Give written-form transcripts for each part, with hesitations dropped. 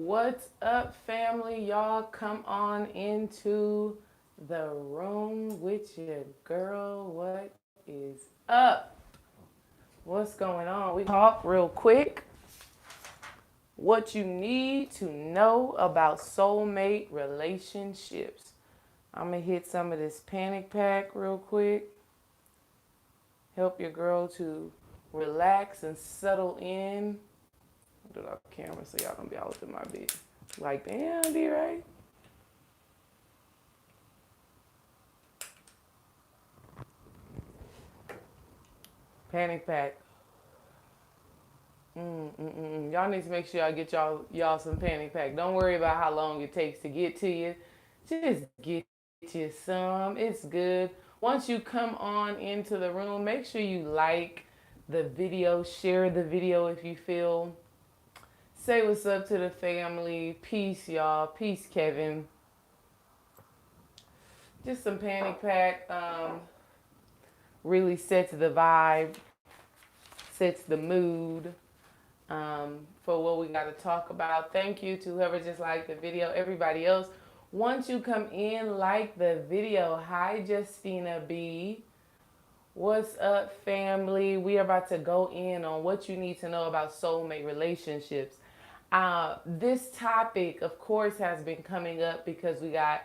What's up, family? Y'all come on into the room with your girl. What is up? What's going on? We talk real quick. What you need to know about soulmate relationships. I'm going to hit some of this panic pack real quick. Help your girl to relax and settle in. Do it off camera so y'all don't be all up in my bed. Like, damn, D-Ray. Panic pack. Y'all need to make sure y'all get y'all some panic pack. Don't worry about how long it takes to get to you. Just get you some. It's good. Once you come on into the room, make sure you like the video, share the video if you feel. Say what's up to the family. Peace, y'all. Peace, Kevin. Just some panic pack. Really sets the vibe, sets the mood. For what we got to talk about. Thank you to whoever just liked the video. Everybody else, once you come in, like the video. Hi, Justina B. What's up, family? We are about to go in on what you need to know about soulmate relationships. This topic, of course, has been coming up because we got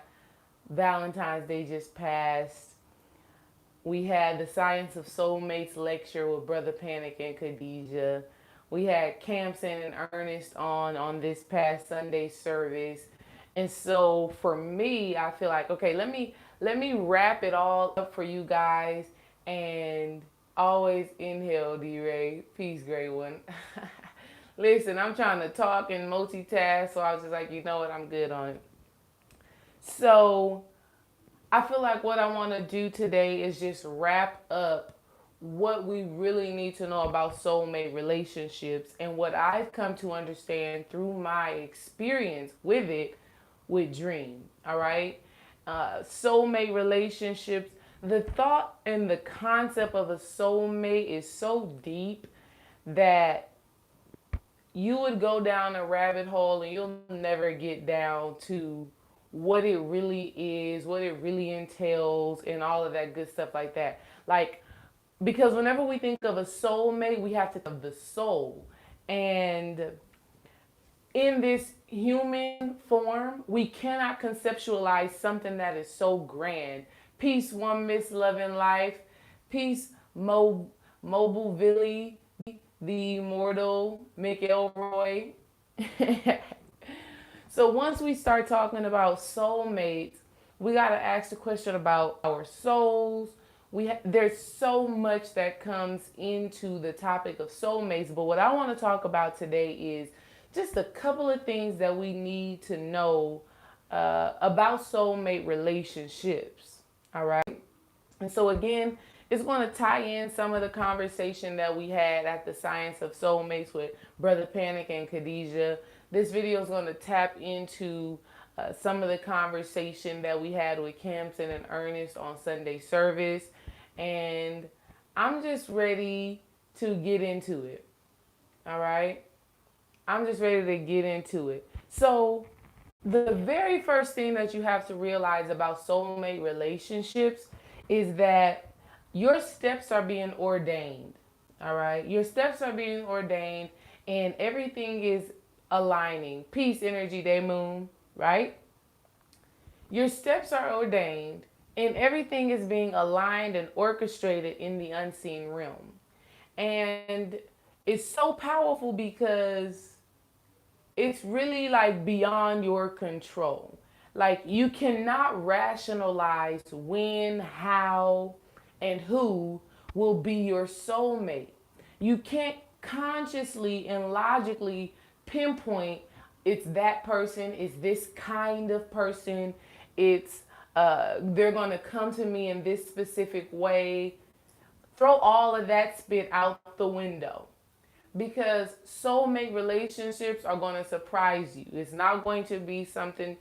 Valentine's Day just passed. We had the Science of Soulmates lecture with Brother Panic and Khadijah. We had Campson and Ernest on this past Sunday service. And so for me, I feel like, okay, let me wrap it all up for you guys, and always inhale, D-Ray. Peace, great one. Listen, I'm trying to talk and multitask, so I was just like, you know what, I'm good on it. So I feel like what I want to do today is just wrap up what we really need to know about soulmate relationships and what I've come to understand through my experience with it with Dream. All right. Soulmate relationships. The thought and the concept of a soulmate is so deep that you would go down a rabbit hole and you'll never get down to what it really is, what it really entails, and all of that good stuff like that. Like, because whenever we think of a soulmate, we have to think of the soul. And in this human form, we cannot conceptualize something that is so grand. Peace, one Miss Loving Life. Peace, Mobile Villy, the immortal Mick Elroy. So once we start talking about soulmates, we got to ask the question about our souls. There's so much that comes into the topic of soulmates, but what I want to talk about today is just a couple of things that we need to know about soulmate relationships. All right. And so again, it's going to tie in some of the conversation that we had at the Science of Soulmates with Brother Panic and Khadijah. This video is going to tap into some of the conversation that we had with Campson and Ernest on Sunday service. And I'm just ready to get into it. All right? I'm just ready to get into it. So the very first thing that you have to realize about soulmate relationships is that your steps are being ordained. All right? Your steps are being ordained and everything is aligning. Peace, energy, day, moon, right? Your steps are ordained and everything is being aligned and orchestrated in the unseen realm. And it's so powerful because it's really like beyond your control. Like you cannot rationalize when, how, and who will be your soulmate. You can't consciously and logically pinpoint it's that person, it's this kind of person, it's they're going to come to me in this specific way. Throw all of that spit out the window, because soulmate relationships are going to surprise you. It's not going to be something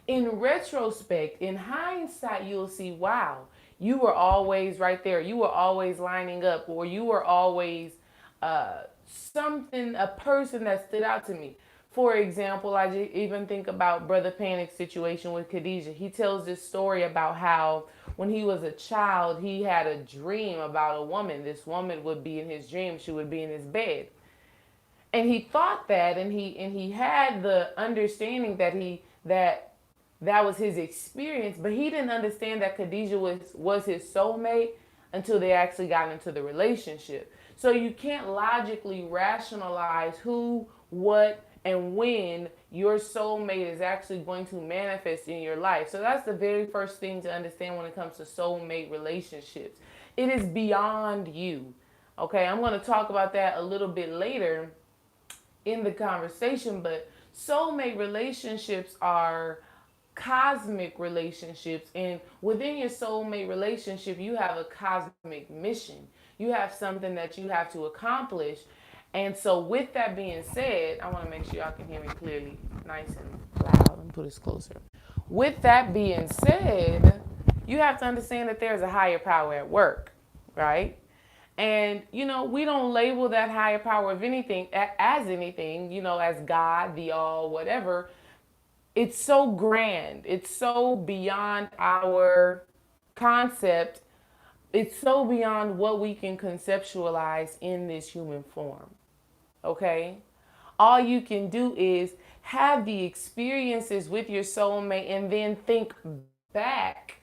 in retrospect, in hindsight, you'll see, wow, you were always right there. You were always lining up, or you were always a person that stood out to me. For example, I even think about Brother Panic's situation with Khadijah. He tells this story about how when he was a child, he had a dream about a woman. This woman would be in his dream. She would be in his bed. And he thought that, and he had the understanding that that was his experience, but he didn't understand that Khadijah was his soulmate until they actually got into the relationship. So you can't logically rationalize who, what, and when your soulmate is actually going to manifest in your life. So that's the very first thing to understand when it comes to soulmate relationships. It is beyond you. Okay, I'm going to talk about that a little bit later in the conversation, but soulmate relationships are cosmic relationships, and within your soulmate relationship you have a cosmic mission. You have something that you have to accomplish. And so with that being said, I want to make sure y'all can hear me clearly, nice and loud. Let me put this closer. With that being said, you have to understand that there's a higher power at work, right? And, we don't label that higher power of anything as anything, as God, the all, whatever. It's so grand. It's so beyond our concept. It's so beyond what we can conceptualize in this human form. Okay? All you can do is have the experiences with your soulmate and then back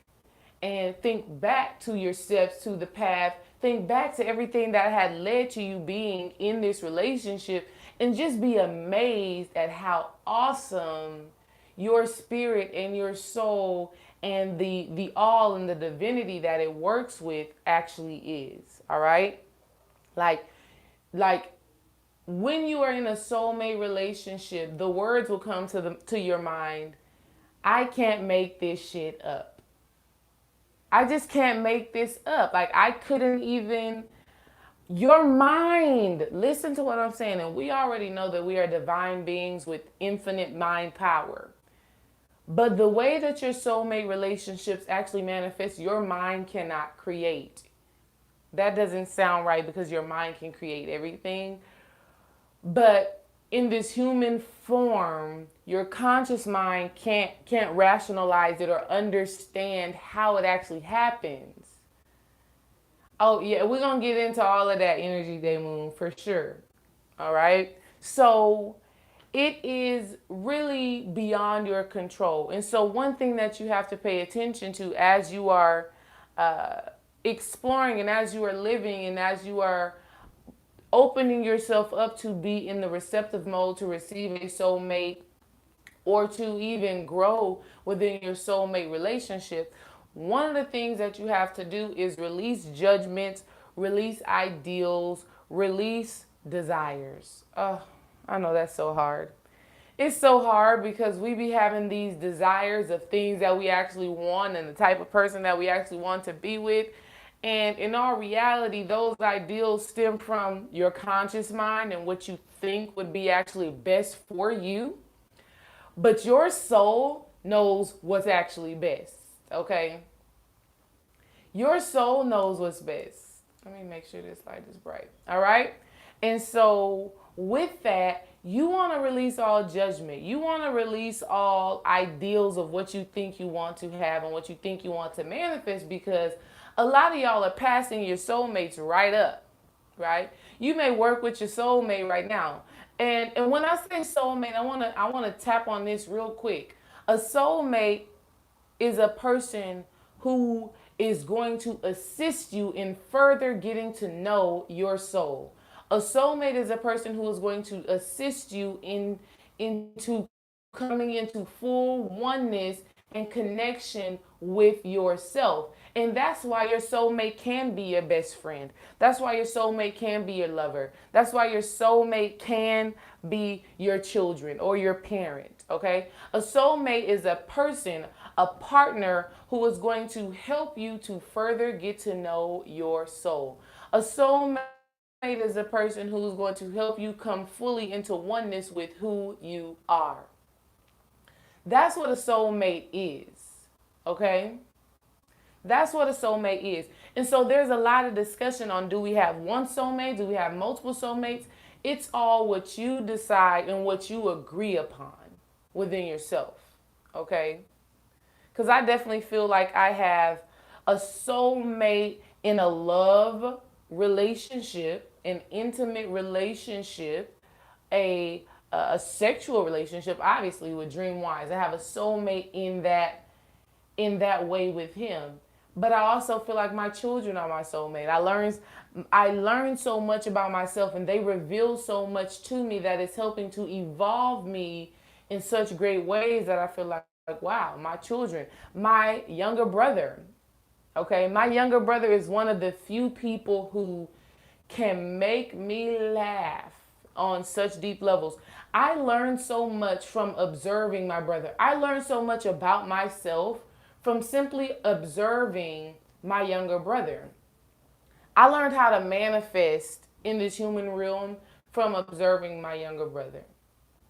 think back to your steps, to the path, think back to everything that had led to you being in this relationship, and just be amazed at how awesome your spirit and your soul and the all and the divinity that it works with actually is. All right? Like when you are in a soulmate relationship, the words will come to your mind. I can't make this shit up. I just can't make this up. Like I couldn't even. Your mind, listen to what I'm saying, and we already know that we are divine beings with infinite mind power. But the way that your soulmate relationships actually manifest, your mind cannot create. That doesn't sound right because your mind can create everything. But in this human form, your conscious mind can't rationalize it or understand how it actually happens. Oh yeah, we're gonna get into all of that energy day moon for sure. All right. So it is really beyond your control. And so one thing that you have to pay attention to as you are exploring and as you are living and as you are opening yourself up to be in the receptive mode to receive a soulmate or to even grow within your soulmate relationship, one of the things that you have to do is release judgments, release ideals, release desires. Oh, I know that's so hard. It's so hard because we be having these desires of things that we actually want and the type of person that we actually want to be with. And in all reality, those ideals stem from your conscious mind and what you think would be actually best for you. But your soul knows what's actually best, okay? Your soul knows what's best. Let me make sure this light is bright, all right? And so with that, you want to release all judgment. You want to release all ideals of what you think you want to have and what you think you want to manifest, because a lot of y'all are passing your soulmates right up, right? You may work with your soulmate right now. And when I say soulmate, I want to tap on this real quick. A soulmate is a person who is going to assist you in further getting to know your soul. A soulmate is a person who is going to assist you into coming into full oneness and connection with yourself. And that's why your soulmate can be your best friend. That's why your soulmate can be your lover. That's why your soulmate can be your children or your parent, okay? A soulmate is a person, a partner who is going to help you to further get to know your soul. A soulmate is a person who's going to help you come fully into oneness with who you are. That's what a soulmate is, okay? That's what a soulmate is. And so there's a lot of discussion on, do we have one soulmate? Do we have multiple soulmates? It's all what you decide and what you agree upon within yourself. Okay? Because I definitely feel like I have a soulmate in a love relationship, an intimate relationship, a a sexual relationship, obviously with Dream Wise. I have a soulmate in that way with him. But I also feel like my children are my soulmate. I learned so much about myself and they reveal so much to me that it's helping to evolve me in such great ways that I feel like wow, my children, my younger brother, okay, my younger brother is one of the few people who can make me laugh on such deep levels. I learned so much from observing my brother. I learned so much about myself from simply observing my younger brother. I learned how to manifest in this human realm from observing my younger brother.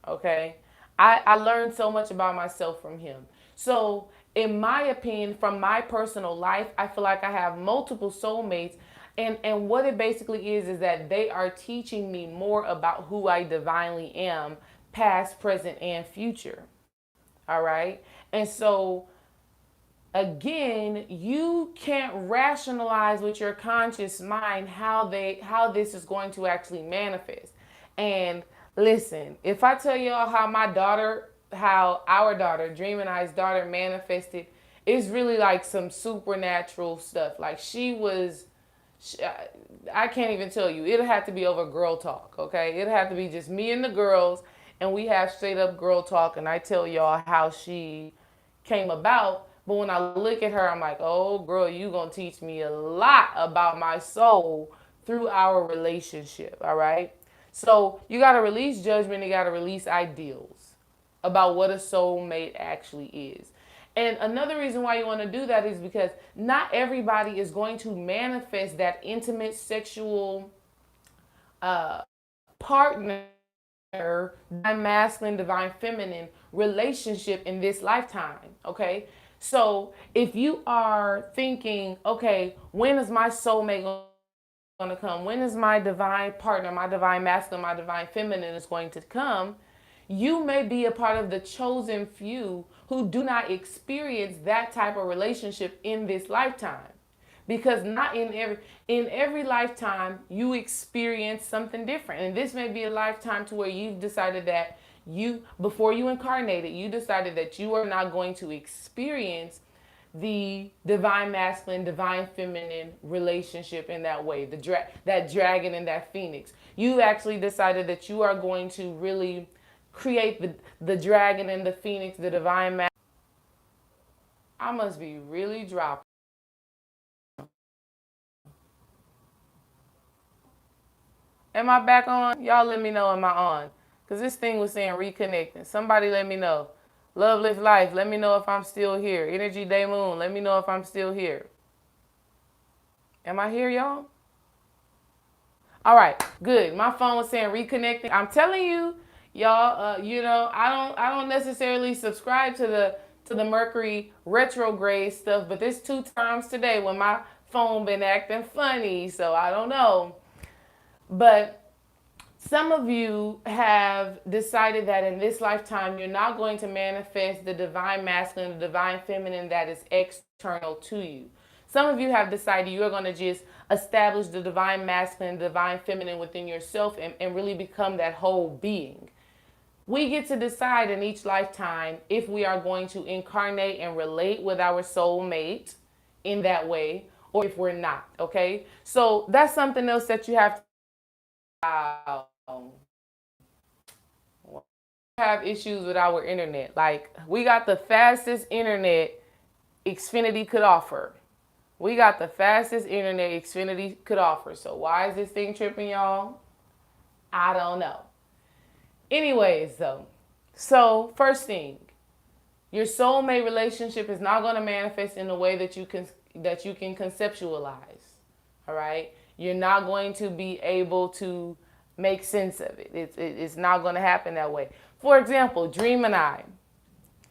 Okay. I learned so much about myself from him. So, in my opinion, from my personal life, I feel like I have multiple soulmates. And what it basically is that they are teaching me more about who I divinely am, past, present, and future. All right. And so, again, you can't rationalize with your conscious mind how this is going to actually manifest. And listen, if I tell y'all how our daughter, Dream and I's daughter, manifested, it's really like some supernatural stuff. Like I can't even tell you. It'll have to be over girl talk, okay? It'll have to be just me and the girls, and we have straight up girl talk, and I tell y'all how she came about. But when I look at her, I'm like, oh, girl, you gonna teach me a lot about my soul through our relationship, all right? So you gotta release judgment, you gotta release ideals about what a soulmate actually is. And another reason why you want to do that is because not everybody is going to manifest that intimate sexual partner, divine masculine, divine feminine relationship in this lifetime. Okay. So if you are thinking, okay, when is my soulmate going to come? When is my divine partner, my divine masculine, my divine feminine is going to come? You may be a part of the chosen few who do not experience that type of relationship in this lifetime. Because not in every lifetime you experience something different. And this may be a lifetime to where you've decided that you before you incarnated, you decided that you are not going to experience the divine masculine, divine feminine relationship in that way, that dragon and that phoenix. You actually decided that you are going to really create the dragon and the phoenix, the divine masculine. I must be really dropping. Am I back on? Y'all let me know, am I on? Because this thing was saying reconnecting. Somebody let me know. Love, live life. Let me know if I'm still here. Energy Day Moon. Let me know if I'm still here. Am I here, y'all? All right, good. My phone was saying reconnecting. I'm telling you, y'all. I don't necessarily subscribe to the Mercury retrograde stuff, but there's 2 times today when my phone been acting funny, so I don't know. But some of you have decided that in this lifetime you're not going to manifest the divine masculine, the divine feminine that is external to you. Some of you have decided you're going to just establish the divine masculine, divine feminine within yourself and really become that whole being. We get to decide in each lifetime if we are going to incarnate and relate with our soulmate in that way or if we're not, okay? So that's something else that you have to have issues with our internet. Like, we got the fastest internet Xfinity could offer. We got the fastest internet Xfinity could offer. So why is this thing tripping, y'all? I don't know. Anyways, though, so first thing, your soulmate relationship is not going to manifest in a way that you can conceptualize. All right, you're not going to be able to make sense of it. It's not going to happen that way. For example, Dream and I,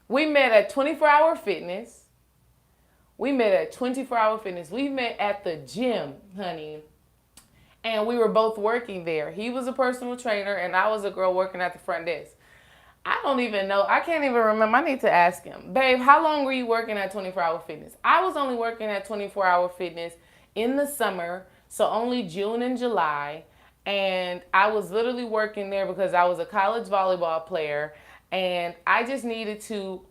we met at 24-hour fitness. We met at 24-hour fitness. We met at the gym, honey. and we were both working there. He was a personal trainer, and I was a girl working at the front desk. I don't even know. I can't even remember. I need to ask him. Babe, how long were you working at 24 Hour Fitness? I was only working at 24 Hour Fitness in the summer, so only June and July. And I was literally working there because I was a college volleyball player, and I just needed to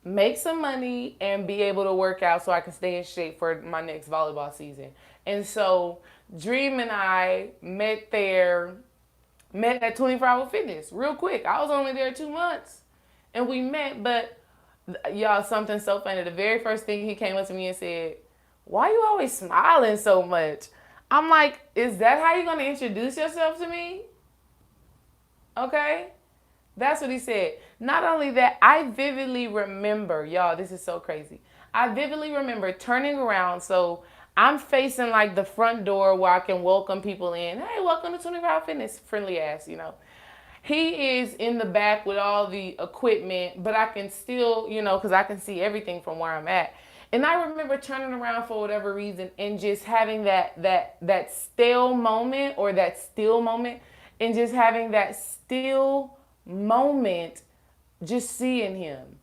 make some money and be able to work out so I can stay in shape for my next volleyball season. And so Dream and I met at 24 Hour Fitness real quick. I was only there 2 months and we met, but y'all, something so funny. The very first thing he came up to me and said, "Why you always smiling so much?" I'm like, "Is that how you gonna introduce yourself to me?" Okay? That's what he said. Not only that, I vividly remember, y'all, this is so crazy. I vividly remember turning around. So I'm facing like the front door where I can welcome people in. Hey, welcome to 24 Hour Fitness, friendly ass, you know. He is in the back with all the equipment, but I can still, because I can see everything from where I'm at. And I remember turning around for whatever reason and just having that stale moment, or that still moment, and just having that still moment, just seeing him.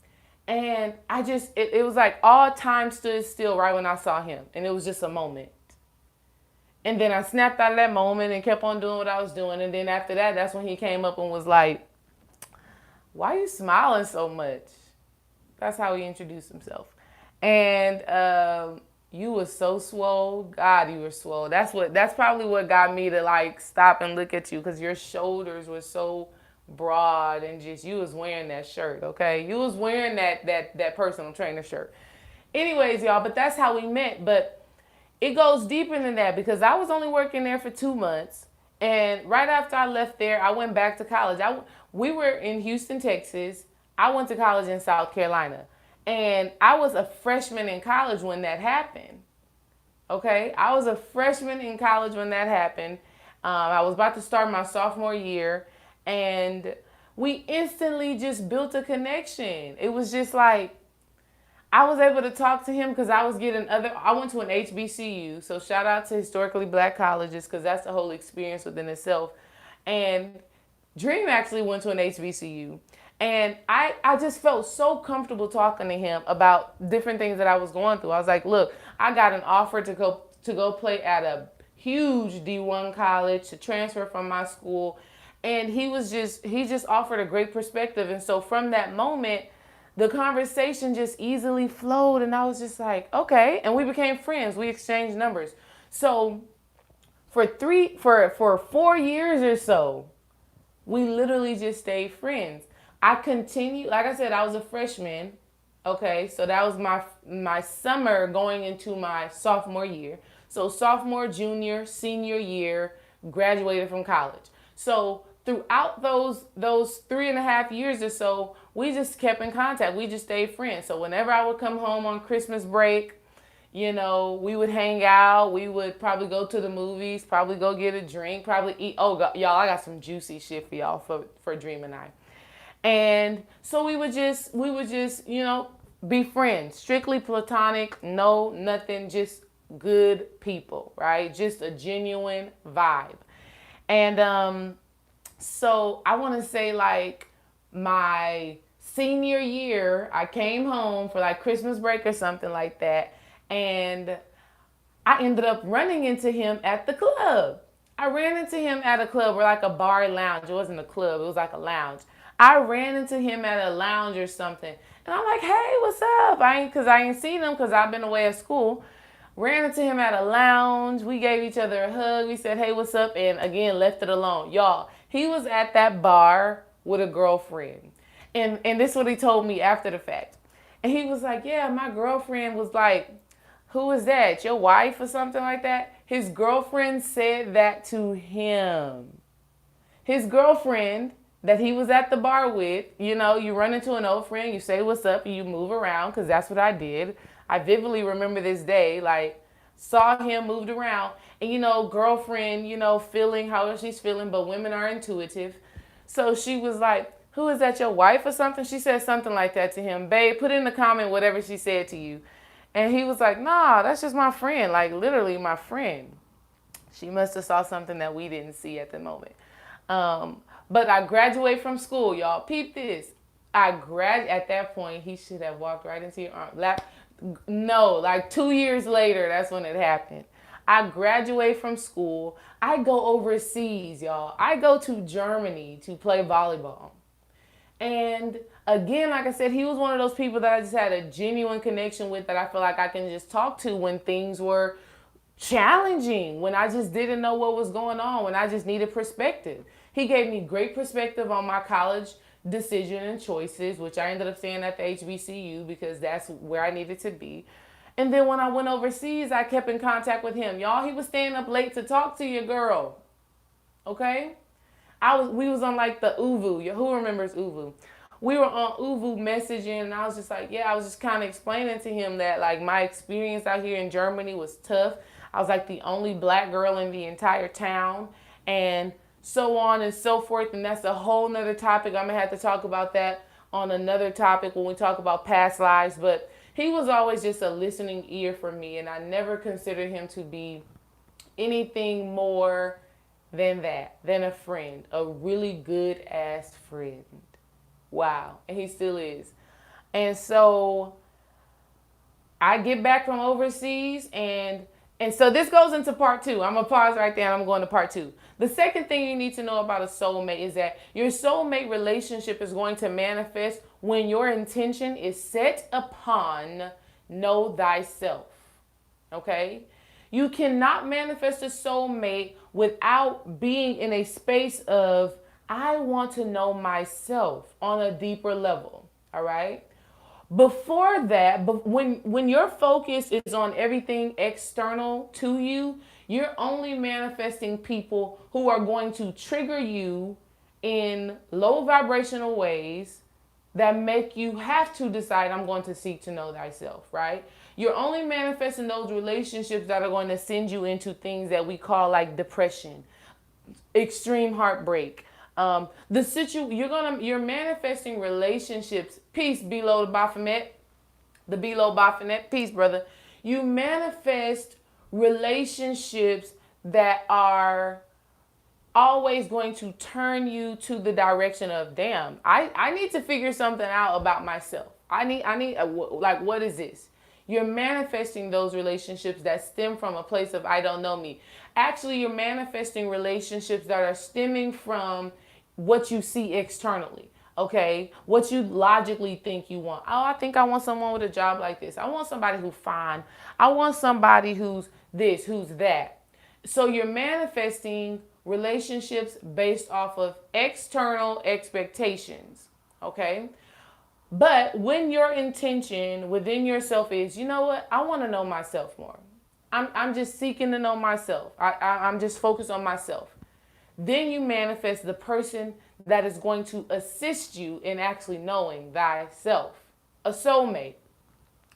And it was like all time stood still right when I saw him. And it was just a moment. And then I snapped out of that moment and kept on doing what I was doing. And then after that, that's when he came up and was like, "Why are you smiling so much?" That's how he introduced himself. And you were so swole. God, you were swole. That's probably what got me to like stop and look at you, because your shoulders were so broad, and just, you was wearing that shirt, okay? You was wearing that personal trainer shirt. Anyways, y'all, but that's how we met. But it goes deeper than that, because I was only working there for 2 months. And right after I left there, I went back to college. We were in Houston, Texas. I went to college in South Carolina. And I was a freshman in college when that happened. Okay? I was a freshman in college when that happened. I was about to start my sophomore year. And we instantly just built a connection. It was just like, I was able to talk to him because I went to an HBCU. So shout out to historically black colleges, because that's the whole experience within itself. And Dream actually went to an HBCU. And I just felt so comfortable talking to him about different things that I was going through. I was like, "Look, I got an offer to go play at a huge D1 college, to transfer from my school." And he just offered a great perspective. And so from that moment, the conversation just easily flowed. And I was just like, okay. And we became friends. We exchanged numbers. So for 4 years or so, we literally just stayed friends. I continued, like I said, I was a freshman. Okay. So that was my summer going into my sophomore year. So sophomore, junior, senior year, graduated from college. So throughout those 3.5 years or so, we just kept in contact. We just stayed friends. So whenever I would come home on Christmas break, we would hang out. We would probably go to the movies, probably go get a drink, probably eat. Oh, God, y'all, I got some juicy shit for y'all for Dream and I. And so we would just, be friends, strictly platonic, no, nothing, just good people, right? Just a genuine vibe. And, so I want to say like my senior year, I came home for like Christmas break or something like that. And I ended up running into him at the club. I ran into him at a club, or like a bar lounge. It wasn't a club. It was like a lounge. I ran into him at a lounge or something. And I'm like, "Hey, what's up?" Because I ain't seen him because I've been away at school. Ran into him at a lounge. We gave each other a hug. We said, "Hey, what's up?" And again, left it alone. Y'all, he was at that bar with a girlfriend. And this is what he told me after the fact. And he was like, "Yeah, my girlfriend was like, who is that? Your wife?" or something like that. His girlfriend said that to him. His girlfriend that he was at the bar with, you run into an old friend, you say what's up, and you move around, because that's what I did. I vividly remember this day, like, saw him, moved around, and, girlfriend, feeling how she's feeling, but women are intuitive. So she was like, "Who is that, your wife or something?" She said something like that to him. "Babe, put in the comment whatever she said to you." And he was like, "Nah, that's just my friend, like literally my friend." She must have saw something that we didn't see at the moment. But I graduate from school, y'all. Peep this. At that point, he should have walked right into your lap. No, like 2 years later, that's when it happened. I graduate from school. I go overseas, y'all. I go to Germany to play volleyball. And again, like I said, he was one of those people that I just had a genuine connection with, that I feel like I can just talk to when things were challenging, when I just didn't know what was going on, when I just needed perspective. He gave me great perspective on my college decision and choices, which I ended up staying at the HBCU because that's where I needed to be. And then when I went overseas, I kept in contact with him. Y'all, he was staying up late to talk to your girl. Okay? We was on like the Uvu. Who remembers Uvu? We were on Uvu messaging, and I was just like, I was just kind of explaining to him that like my experience out here in Germany was tough. I was like the only black girl in the entire town, and so on and so forth. And that's a whole nother topic. I'm gonna have to talk about that on another topic when we talk about past lives. But he was always just a listening ear for me, and I never considered him to be anything more than that, than a friend, a really good ass friend. Wow. And he still is. And so I get back from overseas, and so this goes into part two. I'm going to pause right there and I'm going to part two. The second thing you need to know about a soulmate is that your soulmate relationship is going to manifest when your intention is set upon know thyself. Okay? You cannot manifest a soulmate without being in a space of, I want to know myself on a deeper level. All right? Before that, when your focus is on everything external to you, you're only manifesting people who are going to trigger you in low vibrational ways that make you have to decide, I'm going to seek to know thyself, right? You're only manifesting those relationships that are going to send you into things that we call like depression, extreme heartbreak. You're manifesting relationships. Peace, below the Baphomet. The below Baphomet. Peace, brother. You manifest relationships that are always going to turn you to the direction of, damn, I need to figure something out about myself. I need like, what is this? You're manifesting those relationships that stem from a place of, I don't know me. Actually, you're manifesting relationships that are stemming from what you see externally. Okay, what you logically think you want. Oh, I think I want someone with a job like this. I want somebody who's fine. I want somebody who's this, who's that. So you're manifesting relationships based off of external expectations. Okay, but when your intention within yourself is, you know what, I want to know myself more. I'm just seeking to know myself. I'm just focused on myself. Then you manifest the person that is going to assist you in actually knowing thyself, a soulmate.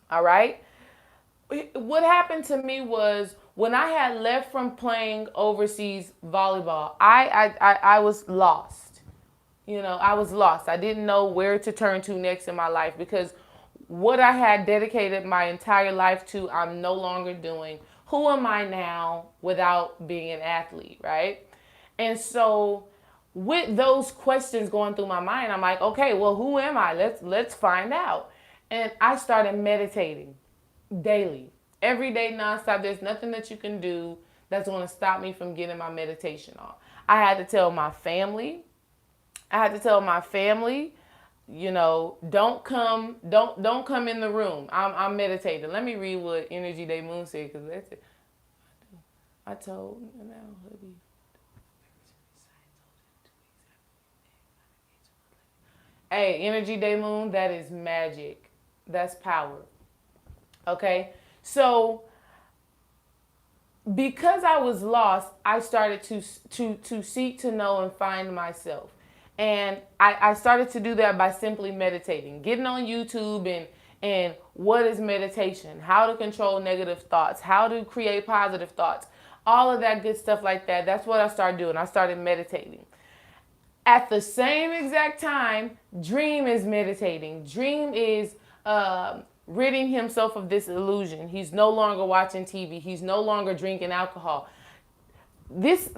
All right. What happened to me was when I had left from playing overseas volleyball, I was lost. I was lost. I didn't know where to turn to next in my life because what I had dedicated my entire life to, I'm no longer doing. Who am I now without being an athlete, right? And so with those questions going through my mind, I'm like, okay, well, who am I? Let's find out. And I started meditating daily, every day, nonstop. There's nothing that you can do that's going to stop me from getting my meditation on. I had to tell my family, don't come in the room. I'm meditating. Let me read what Energy Day Moon said, because that's it. I told now, hubby. Hey, Energy Day Moon, that is magic. That's power. Okay? So, because I was lost, I started to seek to know and find myself. And I started to do that by simply meditating, getting on YouTube and what is meditation, how to control negative thoughts, how to create positive thoughts, all of that good stuff like that. That's what I started doing. I started meditating. At the same exact time, Dream is meditating. Dream is ridding himself of this illusion. He's no longer watching TV. He's no longer drinking alcohol.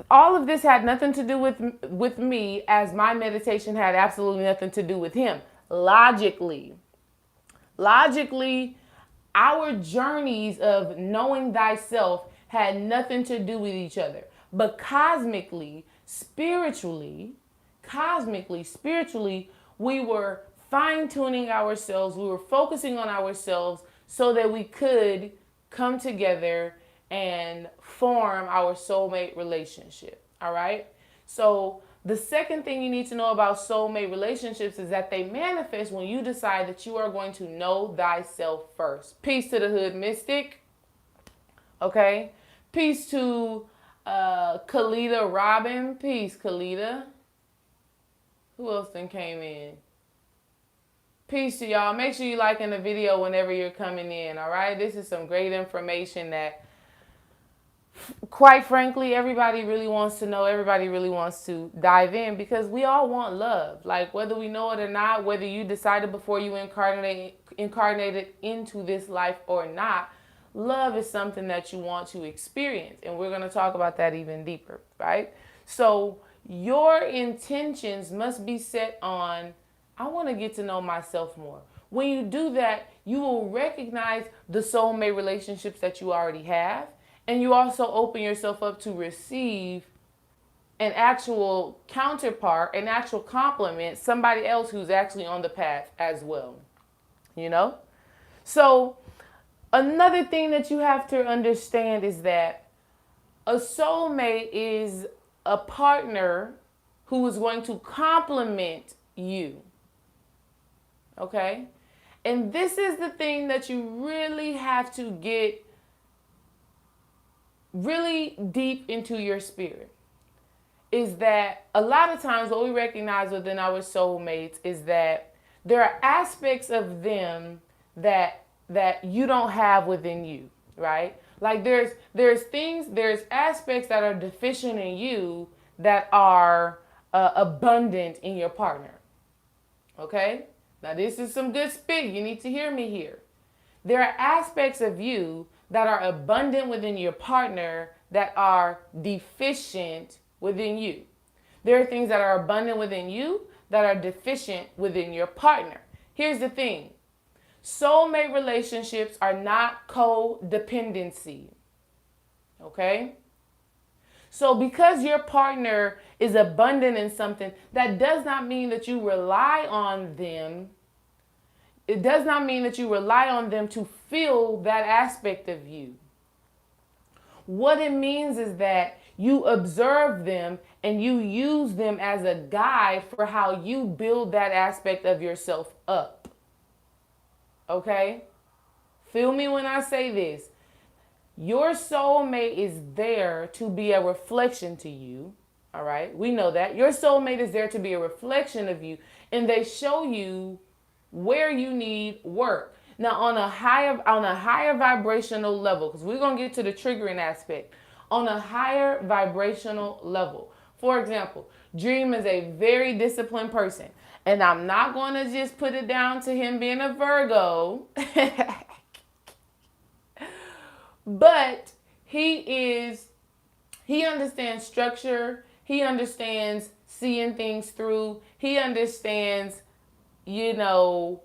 all of this had nothing to do with me, as my meditation had absolutely nothing to do with him. Logically, our journeys of knowing thyself had nothing to do with each other. But spiritually, we were fine-tuning ourselves. We were focusing on ourselves so that we could come together and form our soulmate relationship. All right? So the second thing you need to know about soulmate relationships is that they manifest when you decide that you are going to know thyself first. Peace to the hood mystic. Okay? Peace to Kalita Robin. Peace, Kalita. Who else then came in? Peace to y'all. Make sure you liking the video whenever you're coming in, all right? This is some great information that, quite frankly, everybody really wants to know. Everybody really wants to dive in because we all want love. Like, whether we know it or not, whether you decided before you incarnated into this life or not, love is something that you want to experience. And we're going to talk about that even deeper, right? So your intentions must be set on, I want to get to know myself more. When you do that, you will recognize the soulmate relationships that you already have. And you also open yourself up to receive an actual counterpart, an actual compliment, somebody else who's actually on the path as well. You know? So another thing that you have to understand is that a soulmate is a partner who is going to complement you. Okay? And this is the thing that you really have to get really deep into your spirit, is that a lot of times what we recognize within our soulmates is that there are aspects of them that you don't have within you, right? Like there's aspects that are deficient in you that are abundant in your partner. Okay? Now this is some good spit. You need to hear me here. There are aspects of you that are abundant within your partner that are deficient within you. There are things that are abundant within you that are deficient within your partner. Here's the thing. Soulmate relationships are not codependency. Okay? So because your partner is abundant in something, that does not mean that you rely on them. It does not mean that you rely on them to fill that aspect of you. What it means is that you observe them and you use them as a guide for how you build that aspect of yourself up. Okay? Feel me when I say this. Your soulmate is there to be a reflection to you. All right? We know that. Your soulmate is there to be a reflection of you, and they show you where you need work. Now, on a higher vibrational level, because we're going to get to the triggering aspect, on a higher vibrational level. For example, Dream is a very disciplined person, and I'm not going to just put it down to him being a Virgo, but he understands structure. He understands seeing things through. He understands, there's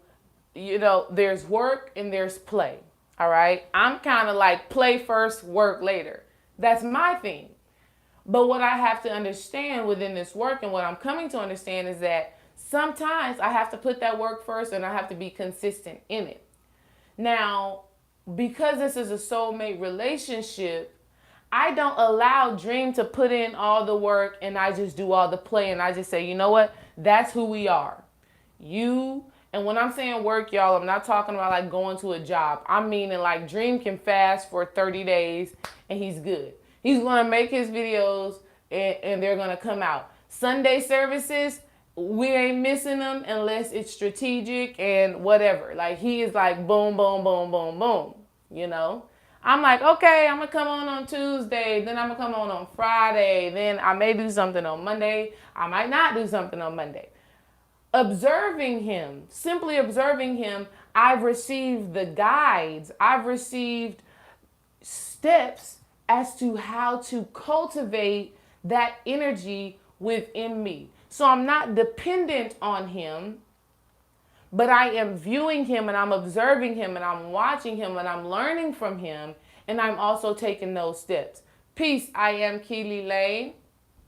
work and there's play. All right. I'm kind of like play first, work later. That's my thing. But what I have to understand within this work, and what I'm coming to understand, is that sometimes I have to put that work first and I have to be consistent in it. Now, because this is a soulmate relationship, I don't allow Dream to put in all the work and I just do all the play and I just say, you know what? That's who we are. And when I'm saying work, y'all, I'm not talking about like going to a job. I'm meaning like Dream can fast for 30 days and he's good. He's going to make his videos and they're going to come out. Sunday services, we ain't missing them unless it's strategic and whatever. Like he is like boom, boom, boom, boom, boom, I'm like, okay, I'm going to come on Tuesday. Then I'm going to come on Friday. Then I may do something on Monday. I might not do something on Monday. Simply observing him, I've received the guides. I've received steps as to how to cultivate that energy within me. So I'm not dependent on him, but I am viewing him and I'm observing him and I'm watching him and I'm learning from him, and I'm also taking those steps. Peace, I am Keely Lane.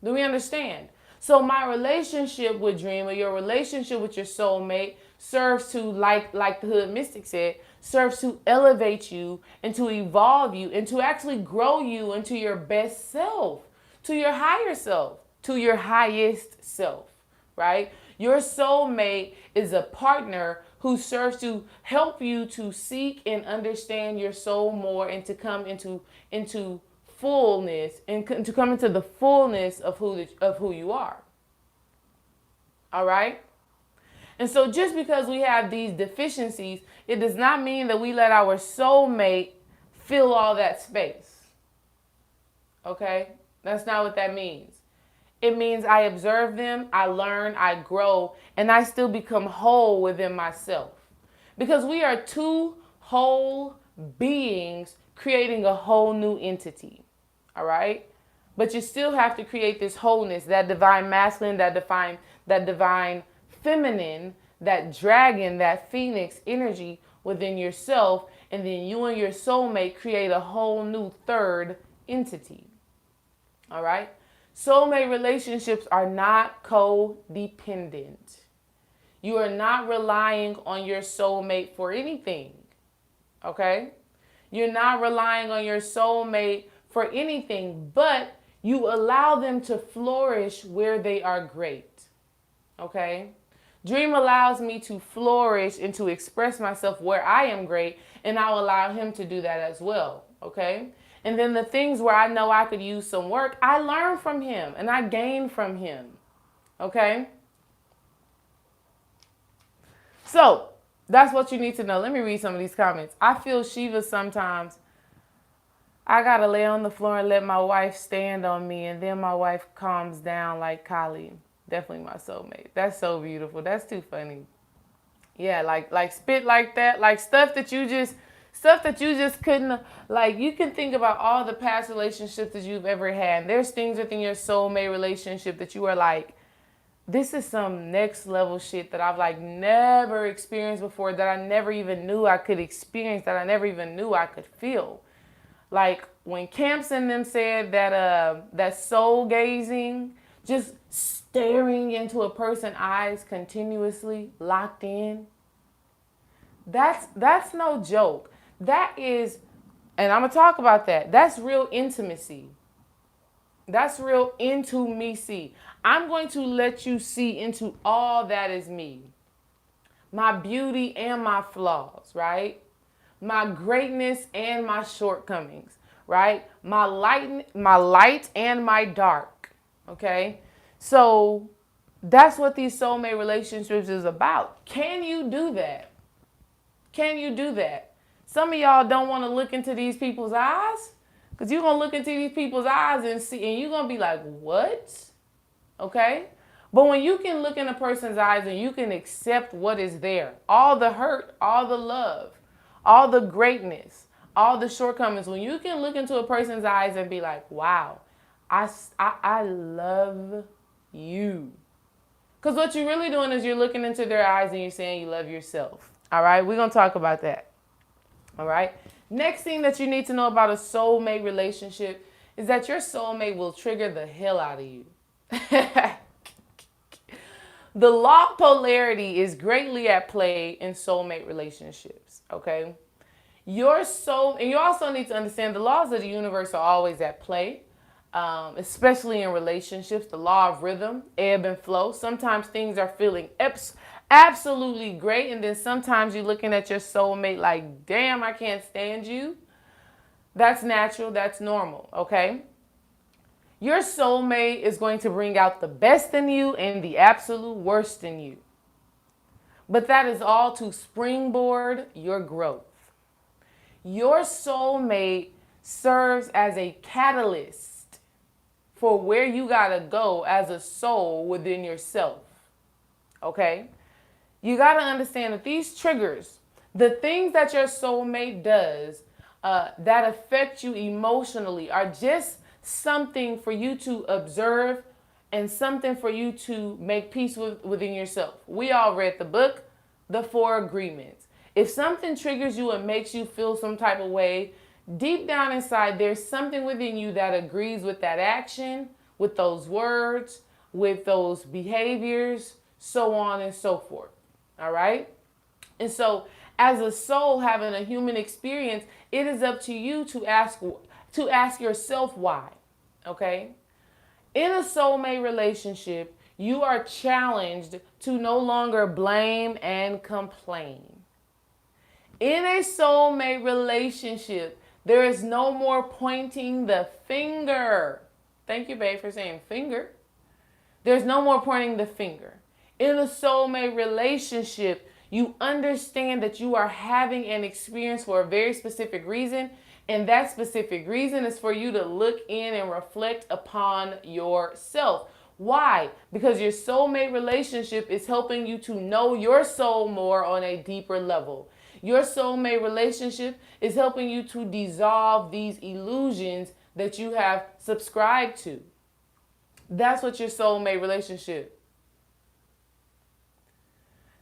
Do we understand? So my relationship with Dreamer, your relationship with your soulmate, serves to, like the Hood Mystic said, serves to elevate you and to evolve you and to actually grow you into your best self, to your higher self, to your highest self, right? Your soulmate is a partner who serves to help you to seek and understand your soul more and to come into fullness and to come into the fullness of who you are. All right? And so just because we have these deficiencies, it does not mean that we let our soulmate fill all that space. Okay? That's not what that means. It means I observe them, I learn, I grow, and I still become whole within myself. Because we are two whole beings creating a whole new entity. All right? But you still have to create this wholeness, that divine masculine, that divine feminine, that dragon, that phoenix energy within yourself, and then you and your soulmate create a whole new third entity. All right? Soulmate relationships are not codependent. You are not relying on your soulmate for anything. Okay? You're not relying on your soulmate for anything, but you allow them to flourish where they are great. Okay? Dream allows me to flourish and to express myself where I am great, and I'll allow him to do that as well. Okay? And then the things where I know I could use some work, I learn from him and I gain from him. Okay? So, that's what you need to know. Let me read some of these comments. I feel Shiva sometimes. I got to lay on the floor and let my wife stand on me, and then my wife calms down like Kali. Definitely my soulmate. That's so beautiful. That's too funny. Yeah, like spit like that, like stuff that you just couldn't, like, you can think about all the past relationships that you've ever had. There's things within your soulmate relationship that you are like, this is some next level shit that I've like never experienced before, that I never even knew I could experience, that I never even knew I could feel. Like when Camps and them said that soul gazing, just staring into a person's eyes continuously, locked in, that's no joke. That is, and I'm going to talk about that. That's real intimacy. That's real into-me-see. I'm going to let you see into all that is me. My beauty and my flaws, right? My greatness and my shortcomings, right? My light and my dark, okay? So that's what these soulmate relationships is about. Can you do that? Can you do that? Some of y'all don't want to look into these people's eyes, because you're going to look into these people's eyes and see, and you're going to be like, what? Okay? But when you can look in a person's eyes and you can accept what is there, all the hurt, all the love, all the greatness, all the shortcomings, when you can look into a person's eyes and be like, wow, I love you. Because what you're really doing is you're looking into their eyes and you're saying you love yourself. All right? We're going to talk about that. All right? Next thing that you need to know about a soulmate relationship is that your soulmate will trigger the hell out of you. The law of polarity is greatly at play in soulmate relationships, okay? Your soul, and you also need to understand the laws of the universe are always at play, especially in relationships. The law of rhythm, ebb and flow. Sometimes things are feeling absolutely great, and then sometimes you're looking at your soulmate like, damn, I can't stand you. That's natural. That's normal, okay? Your soulmate is going to bring out the best in you and the absolute worst in you. But that is all to springboard your growth. Your soulmate serves as a catalyst for where you gotta go as a soul within yourself. Okay? You gotta understand that these triggers, the things that your soulmate does, that affect you emotionally are just something for you to observe and something for you to make peace with within yourself. We all read the book, The Four Agreements. If something triggers you and makes you feel some type of way, deep down inside, there's something within you that agrees with that action, with those words, with those behaviors, so on and so forth. All right? And so, as a soul having a human experience, it is up to you to ask yourself why. Okay? In a soulmate relationship, you are challenged to no longer blame and complain. In a soulmate relationship, there is no more pointing the finger. Thank you, babe, for saying finger. There's no more pointing the finger. In a soulmate relationship, you understand that you are having an experience for a very specific reason, and that specific reason is for you to look in and reflect upon yourself. Why? Because your soulmate relationship is helping you to know your soul more on a deeper level. Your soulmate relationship is helping you to dissolve these illusions that you have subscribed to. That's what your soulmate relationship.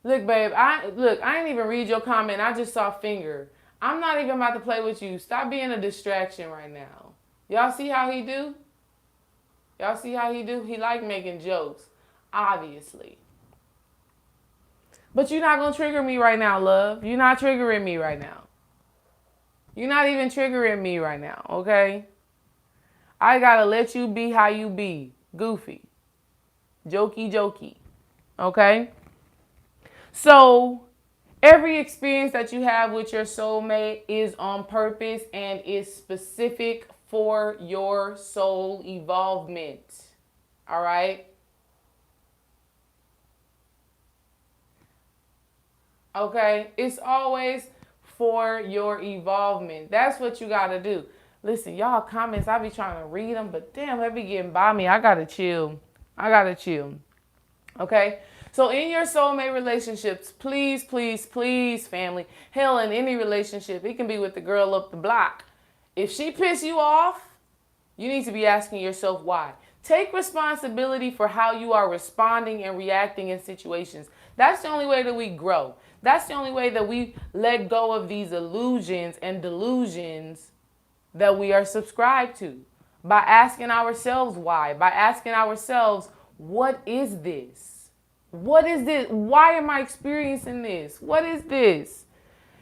Look, babe, I ain't even read your comment. I just saw finger. I'm not even about to play with you. Stop being a distraction right now. Y'all see how he do? Y'all see how he do? He like making jokes, obviously. But you're not going to trigger me right now, love. You're not triggering me right now. You're not even triggering me right now, okay? I got to let you be how you be. Goofy. Jokey. Okay? So, every experience that you have with your soulmate is on purpose and is specific for your soul evolvement. All right? Okay? It's always for your evolvement. That's what you got to do. Listen, y'all comments, I be trying to read them, but damn, they be getting by me. I got to chill. Okay? So in your soulmate relationships, please, family, hell, in any relationship, it can be with the girl up the block. If she piss you off, you need to be asking yourself why. Take responsibility for how you are responding and reacting in situations. That's the only way that we grow. That's the only way that we let go of these illusions and delusions that we are subscribed to. By asking ourselves why. By asking ourselves, what is this? What is this? Why am I experiencing this? What is this?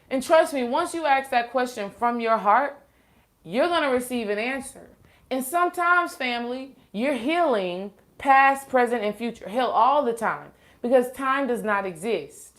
And trust me, once you ask that question from your heart, you're going to receive an answer. And sometimes, family, you're healing past, present, and future. Hell, all the time. Because time does not exist.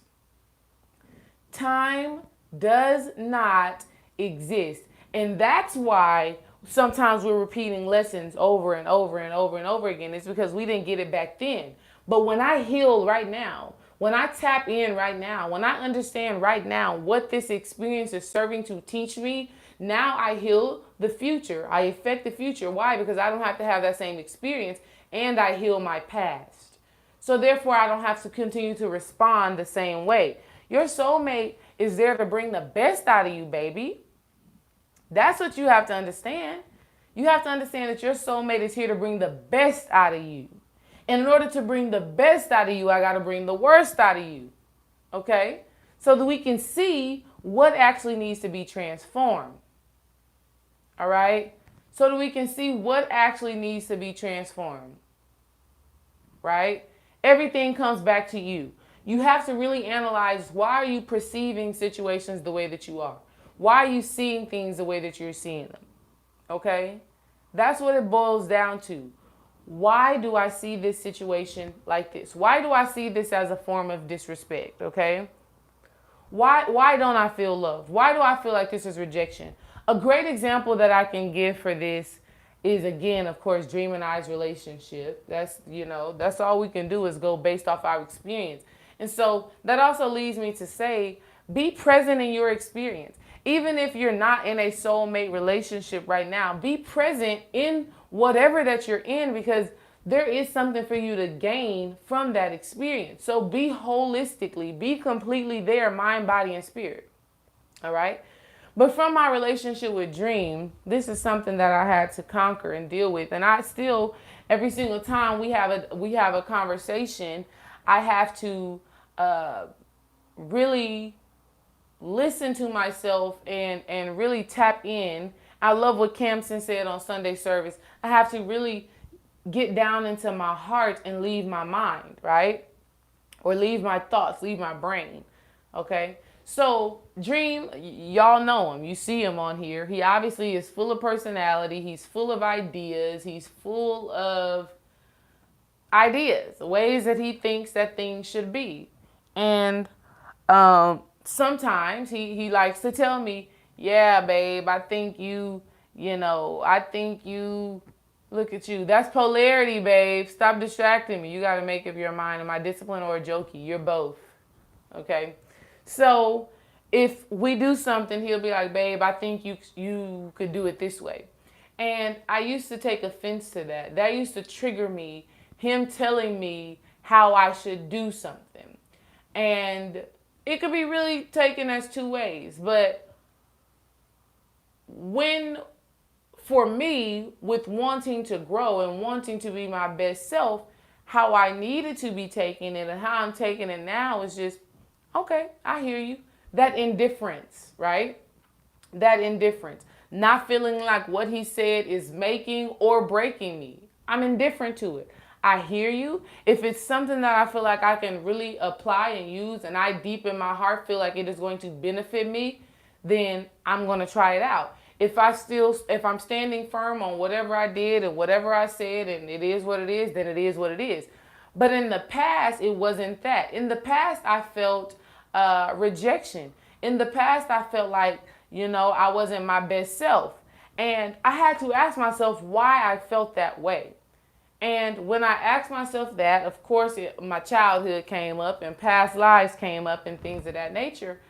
Time does not exist. And that's why sometimes we're repeating lessons over and over and over and over again. It's because we didn't get it back then. But when I heal right now, when I tap in right now, when I understand right now what this experience is serving to teach me, now I heal the future. I affect the future. Why? Because I don't have to have that same experience, and I heal my past. So therefore, I don't have to continue to respond the same way. Your soulmate is there to bring the best out of you, baby. That's what you have to understand. You have to understand that your soulmate is here to bring the best out of you. And in order to bring the best out of you, I got to bring the worst out of you. Okay? So that we can see what actually needs to be transformed. All right? So that we can see what actually needs to be transformed. Right? Everything comes back to you. You have to really analyze, why are you perceiving situations the way that you are? Why are you seeing things the way that you're seeing them? Okay? That's what it boils down to. Why do I see this situation like this? Why do I see this as a form of disrespect? Okay? Why don't I feel loved? Why do I feel like this is rejection? A great example that I can give for this is, again, of course, Dream and I's relationship. That's all we can do is go based off our experience. And so that also leads me to say, be present in your experience. Even if you're not in a soulmate relationship right now, be present in whatever that you're in, because there is something for you to gain from that experience. So be holistically, be completely there, mind, body, and spirit. All right? But from my relationship with Dream, this is something that I had to conquer and deal with. And I still, every single time we have a conversation, I have to really listen to myself and really tap in. I love what Camson said on Sunday service. I have to really get down into my heart and leave my mind, right? Or leave my thoughts, leave my brain. Okay? So, Dream, y'all know him. You see him on here. He obviously is full of personality. He's full of ideas. He's full of ideas, ways that he thinks that things should be. And sometimes he likes to tell me, yeah, babe, I think I think you, look at you. That's polarity, babe. Stop distracting me. You got to make up your mind. Am I disciplined or a jokey? You're both. Okay? So if we do something, he'll be like, babe, I think you could do it this way. And I used to take offense to that. That used to trigger me, him telling me how I should do something. And it could be really taken as two ways. But for me, with wanting to grow and wanting to be my best self, how I needed to be taking it and how I'm taking it now is just, okay, I hear you. That indifference, right? That indifference. Not feeling like what he said is making or breaking me. I'm indifferent to it. I hear you. If it's something that I feel like I can really apply and use and I deep in my heart feel like it is going to benefit me, then I'm going to try it out. If I'm standing firm on whatever I did and whatever I said and it is what it is, then it is what it is. But in the past, it wasn't that. In the past, I felt rejection. In the past, I felt like, I wasn't my best self. And I had to ask myself why I felt that way. And when I asked myself that, of course, my childhood came up and past lives came up and things of that nature.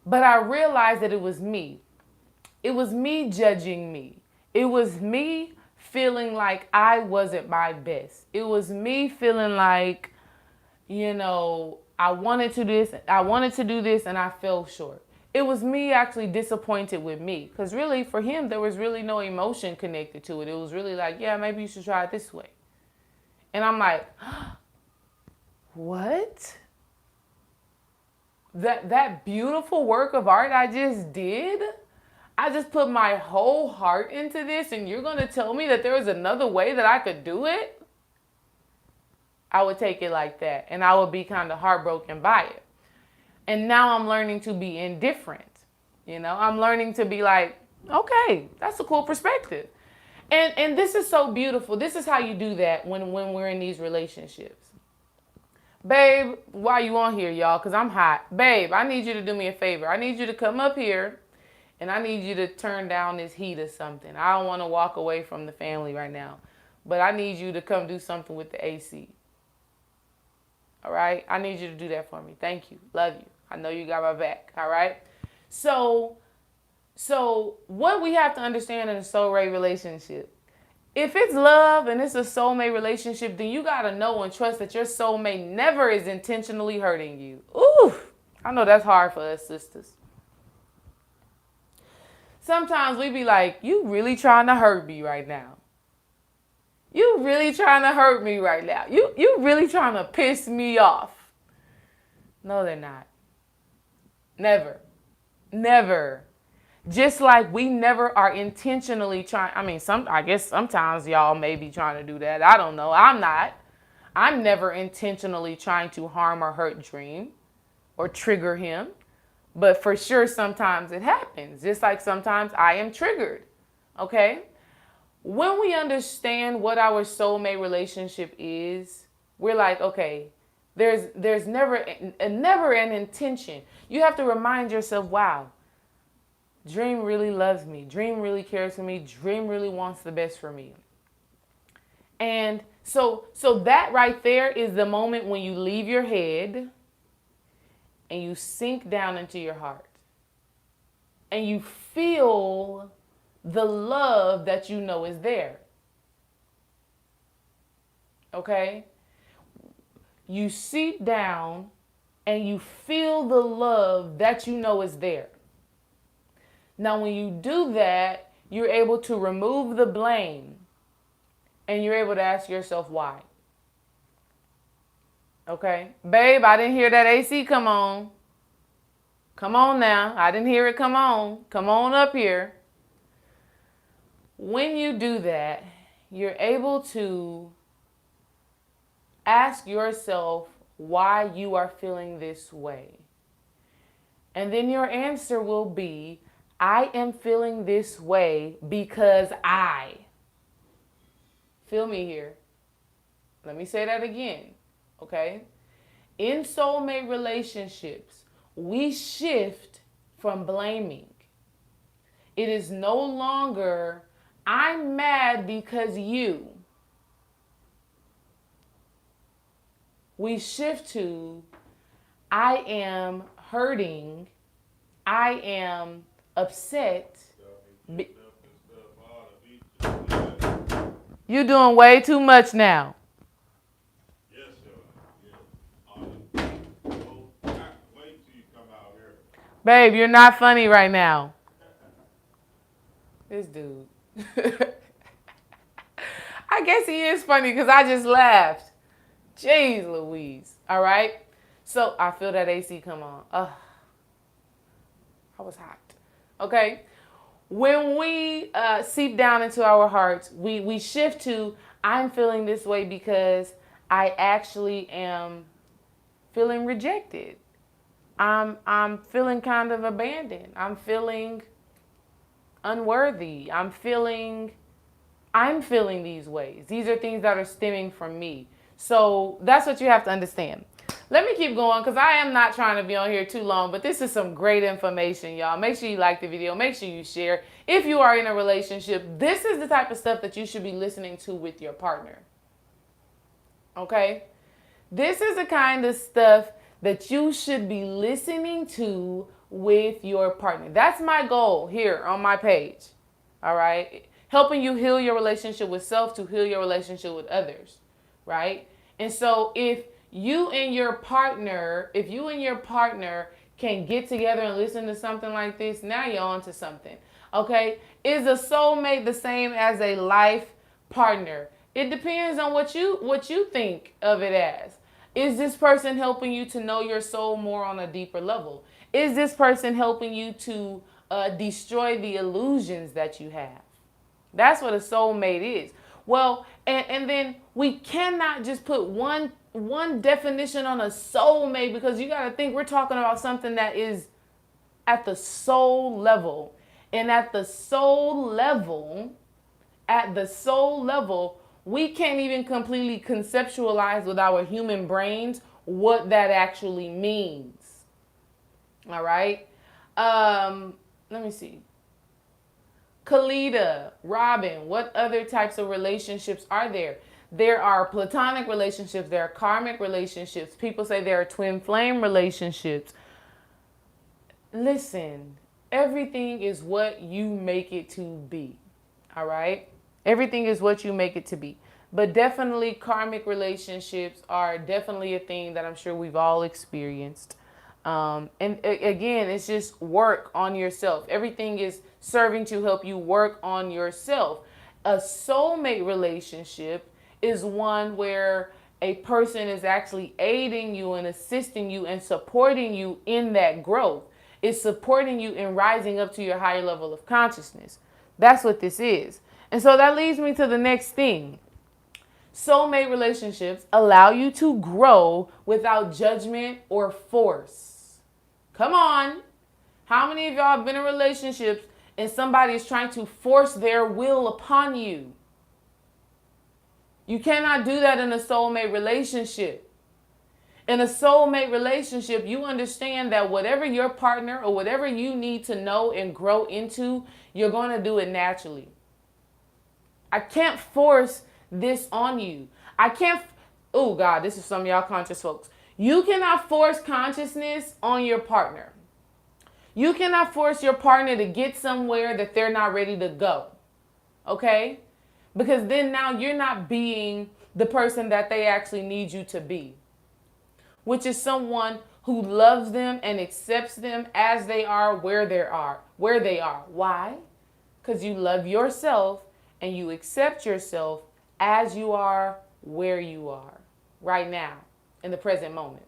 But I realized that it was me. It was me judging me. It was me feeling like I wasn't my best. It was me feeling like, I wanted to do this and I fell short. It was me actually disappointed with me. Because really, for him, there was really no emotion connected to it. It was really like, yeah, maybe you should try it this way. And I'm like, what? That beautiful work of art I just did? I just put my whole heart into this and you're going to tell me that there was another way that I could do it? I would take it like that and I would be kind of heartbroken by it. And now I'm learning to be indifferent. I'm learning to be like, okay, that's a cool perspective. And this is so beautiful. This is how you do that when we're in these relationships. Babe, why you on here, y'all? Because I'm hot. Babe, I need you to do me a favor. I need you to come up here and I need you to turn down this heat or something. I don't want to walk away from the family right now. But I need you to come do something with the AC. All right? I need you to do that for me. Thank you. Love you. I know you got my back. All right? So what we have to understand in a soulmate relationship, if it's love and it's a soulmate relationship, then you got to know and trust that your soulmate never is intentionally hurting you. Ooh, I know that's hard for us sisters. Sometimes we be like, you really trying to hurt me right now. You really trying to hurt me right now. You really trying to piss me off. No, they're not. Never. Never. Just like we never are intentionally trying. I guess sometimes y'all may be trying to do that. I don't know. I'm not. I'm never intentionally trying to harm or hurt Dream or trigger him. But for sure, sometimes it happens. Just like sometimes I am triggered. Okay? When we understand what our soulmate relationship is, we're like, okay, there's never an intention. You have to remind yourself, wow, Dream really loves me. Dream really cares for me. Dream really wants the best for me. And so that right there is the moment when you leave your head and you sink down into your heart. And you feel the love that you know is there. Okay? You sit down and you feel the love that you know is there. Now, when you do that, you're able to remove the blame and you're able to ask yourself why. Okay? Babe, I didn't hear that AC come on. Come on now. I didn't hear it come on. Come on up here. When you do that, you're able to ask yourself why you are feeling this way. And then your answer will be, I am feeling this way because I. Feel me here. Let me say that again, okay? In soulmate relationships, we shift from blaming. It is no longer, I'm mad because you. We shift to, I am hurting, I am upset. You're doing way too much now. Yes, sir. Yeah. Wait till you come out here. Babe, you're not funny right now. This dude. I guess he is funny because I just laughed. Jeez Louise. All right. So I feel that AC come on. I was hot. Okay. When we seep down into our hearts, we shift to, I'm feeling this way because I actually am feeling rejected. I'm feeling kind of abandoned. I'm feeling unworthy. I'm feeling these ways. These are things that are stemming from me. So that's what you have to understand. Let me keep going because I am not trying to be on here too long, but this is some great information, y'all. Make sure you like the video. Make sure you share. If you are in a relationship, this is the type of stuff that you should be listening to with your partner. Okay? This is the kind of stuff that you should be listening to with your partner. That's my goal here on my page. All right? Helping you heal your relationship with self to heal your relationship with others. Right? And so if you and your partner can get together and listen to something like this, now you're on to something. Okay? Is a soulmate the same as a life partner? It depends on what you think of it as. Is this person helping you to know your soul more on a deeper level? Is this person helping you to destroy the illusions that you have? That's what a soulmate is. Well, and then we cannot just put one definition on a soulmate, because you got to think we're talking about something that is at the soul level. And at the soul level, we can't even completely conceptualize with our human brains what that actually means. All right? Let me see. Kalita, Robin, what other types of relationships are there? There are platonic relationships. There are karmic relationships. People say there are twin flame relationships. Listen, everything is what you make it to be. All right? Everything is what you make it to be. But definitely karmic relationships are definitely a thing that I'm sure we've all experienced. And again, it's just work on yourself. Everything is serving to help you work on yourself. A soulmate relationship is one where a person is actually aiding you and assisting you and supporting you in that growth. It's supporting you in rising up to your higher level of consciousness. That's what this is. And so that leads me to the next thing. Soulmate relationships allow you to grow without judgment or force. Come on. How many of y'all have been in relationships and somebody is trying to force their will upon you? You cannot do that in a soulmate relationship. In a soulmate relationship, you understand that whatever your partner or whatever you need to know and grow into, you're going to do it naturally. I can't force this on you. Oh God, this is some of y'all conscious folks. You cannot force consciousness on your partner. You cannot force your partner to get somewhere that they're not ready to go. Okay? Because then now you're not being the person that they actually need you to be, which is someone who loves them and accepts them as they are, where they are. Why? Because you love yourself and you accept yourself as you are, where you are, right now, in the present moment.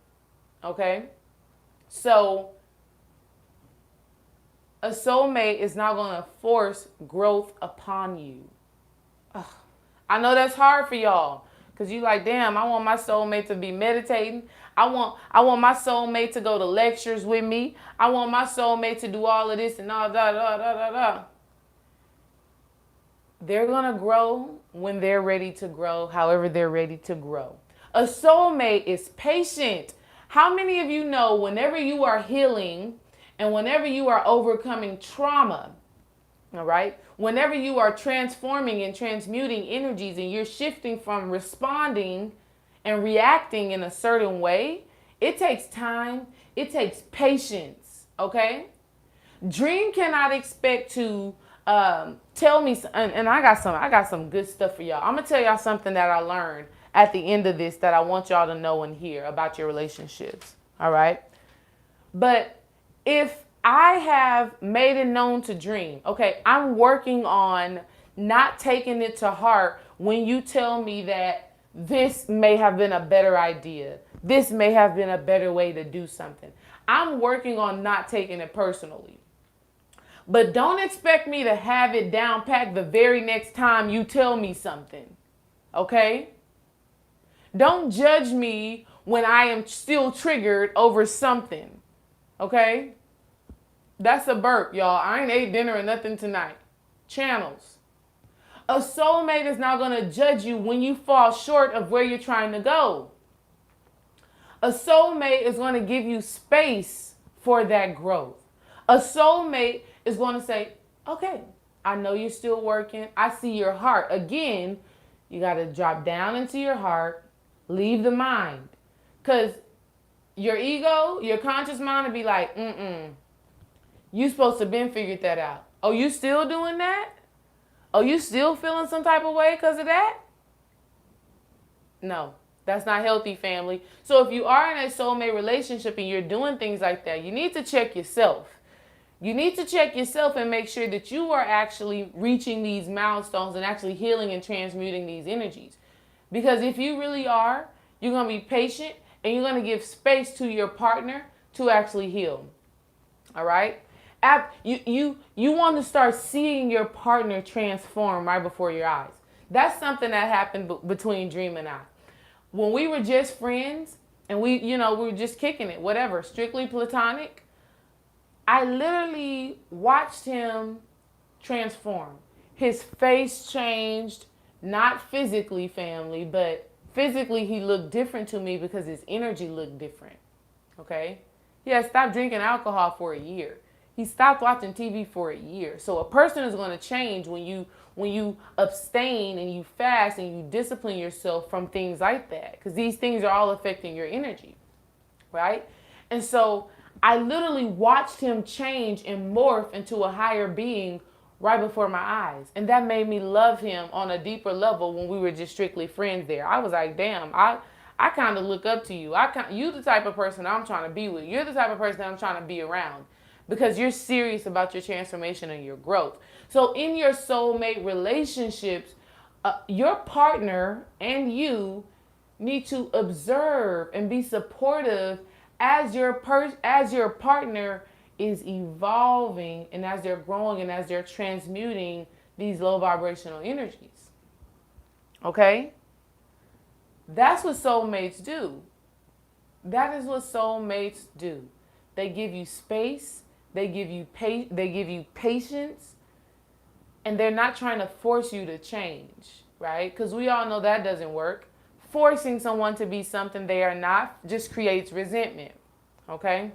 Okay? So, a soulmate is not going to force growth upon you. Ugh. I know that's hard for y'all. Because you like, damn, I want my soulmate to be meditating. I want my soulmate to go to lectures with me. I want my soulmate to do all of this and all da. They're going to grow when they're ready to grow, however they're ready to grow. A soulmate is patient. How many of you know whenever you are healing and whenever you are overcoming trauma, all right, whenever you are transforming and transmuting energies and you're shifting from responding and reacting in a certain way, it takes time, it takes patience, okay? Dream cannot expect to tell me, and I got some good stuff for y'all. I'm gonna tell y'all something that I learned at the end of this that I want y'all to know and hear about your relationships. All right. But if I have made it known to Dream, okay, I'm working on not taking it to heart when you tell me that this may have been a better idea. This may have been a better way to do something. I'm working on not taking it personally. But don't expect me to have it down packed the very next time you tell me something. Okay? Don't judge me when I am still triggered over something. Okay? That's a burp, y'all. I ain't ate dinner or nothing tonight. Channels. A soulmate is not going to judge you when you fall short of where you're trying to go. A soulmate is going to give you space for that growth. A soulmate is going to say, okay, I know you're still working. I see your heart. Again, you got to drop down into your heart, leave the mind. Because your ego, your conscious mind will be like, you supposed to been figured that out. Oh, you still doing that? Oh, you still feeling some type of way because of that? No, that's not healthy, family. So if you are in a soulmate relationship and you're doing things like that, you need to check yourself. You need to check yourself and make sure that you are actually reaching these milestones and actually healing and transmuting these energies. Because if you really are, you're going to be patient and you're going to give space to your partner to actually heal. All right? You want to start seeing your partner transform right before your eyes. That's something that happened between Dream and I. When we were just friends and we were just kicking it, whatever, strictly platonic, I literally watched him transform. His face changed, not physically, family, but physically he looked different to me because his energy looked different. Okay? He had stopped drinking alcohol for a year. He stopped watching TV for a year. So a person is going to change when you abstain and you fast and you discipline yourself from things like that, because these things are all affecting your energy, right? And so I literally watched him change and morph into a higher being right before my eyes. And that made me love him on a deeper level when we were just strictly friends there. I was like, damn, I kind of look up to you. You the type of person I'm trying to be with. You're the type of person I'm trying to be around because you're serious about your transformation and your growth. So in your soulmate relationships, your partner and you need to observe and be supportive as your partner is evolving and as they're growing and as they're transmuting these low vibrational energies. Okay? That's what soulmates do. That is what soulmates do. They give you space, they give you patience, and they're not trying to force you to change, right? Because we all know that doesn't work. Forcing someone to be something they are not just creates resentment, okay?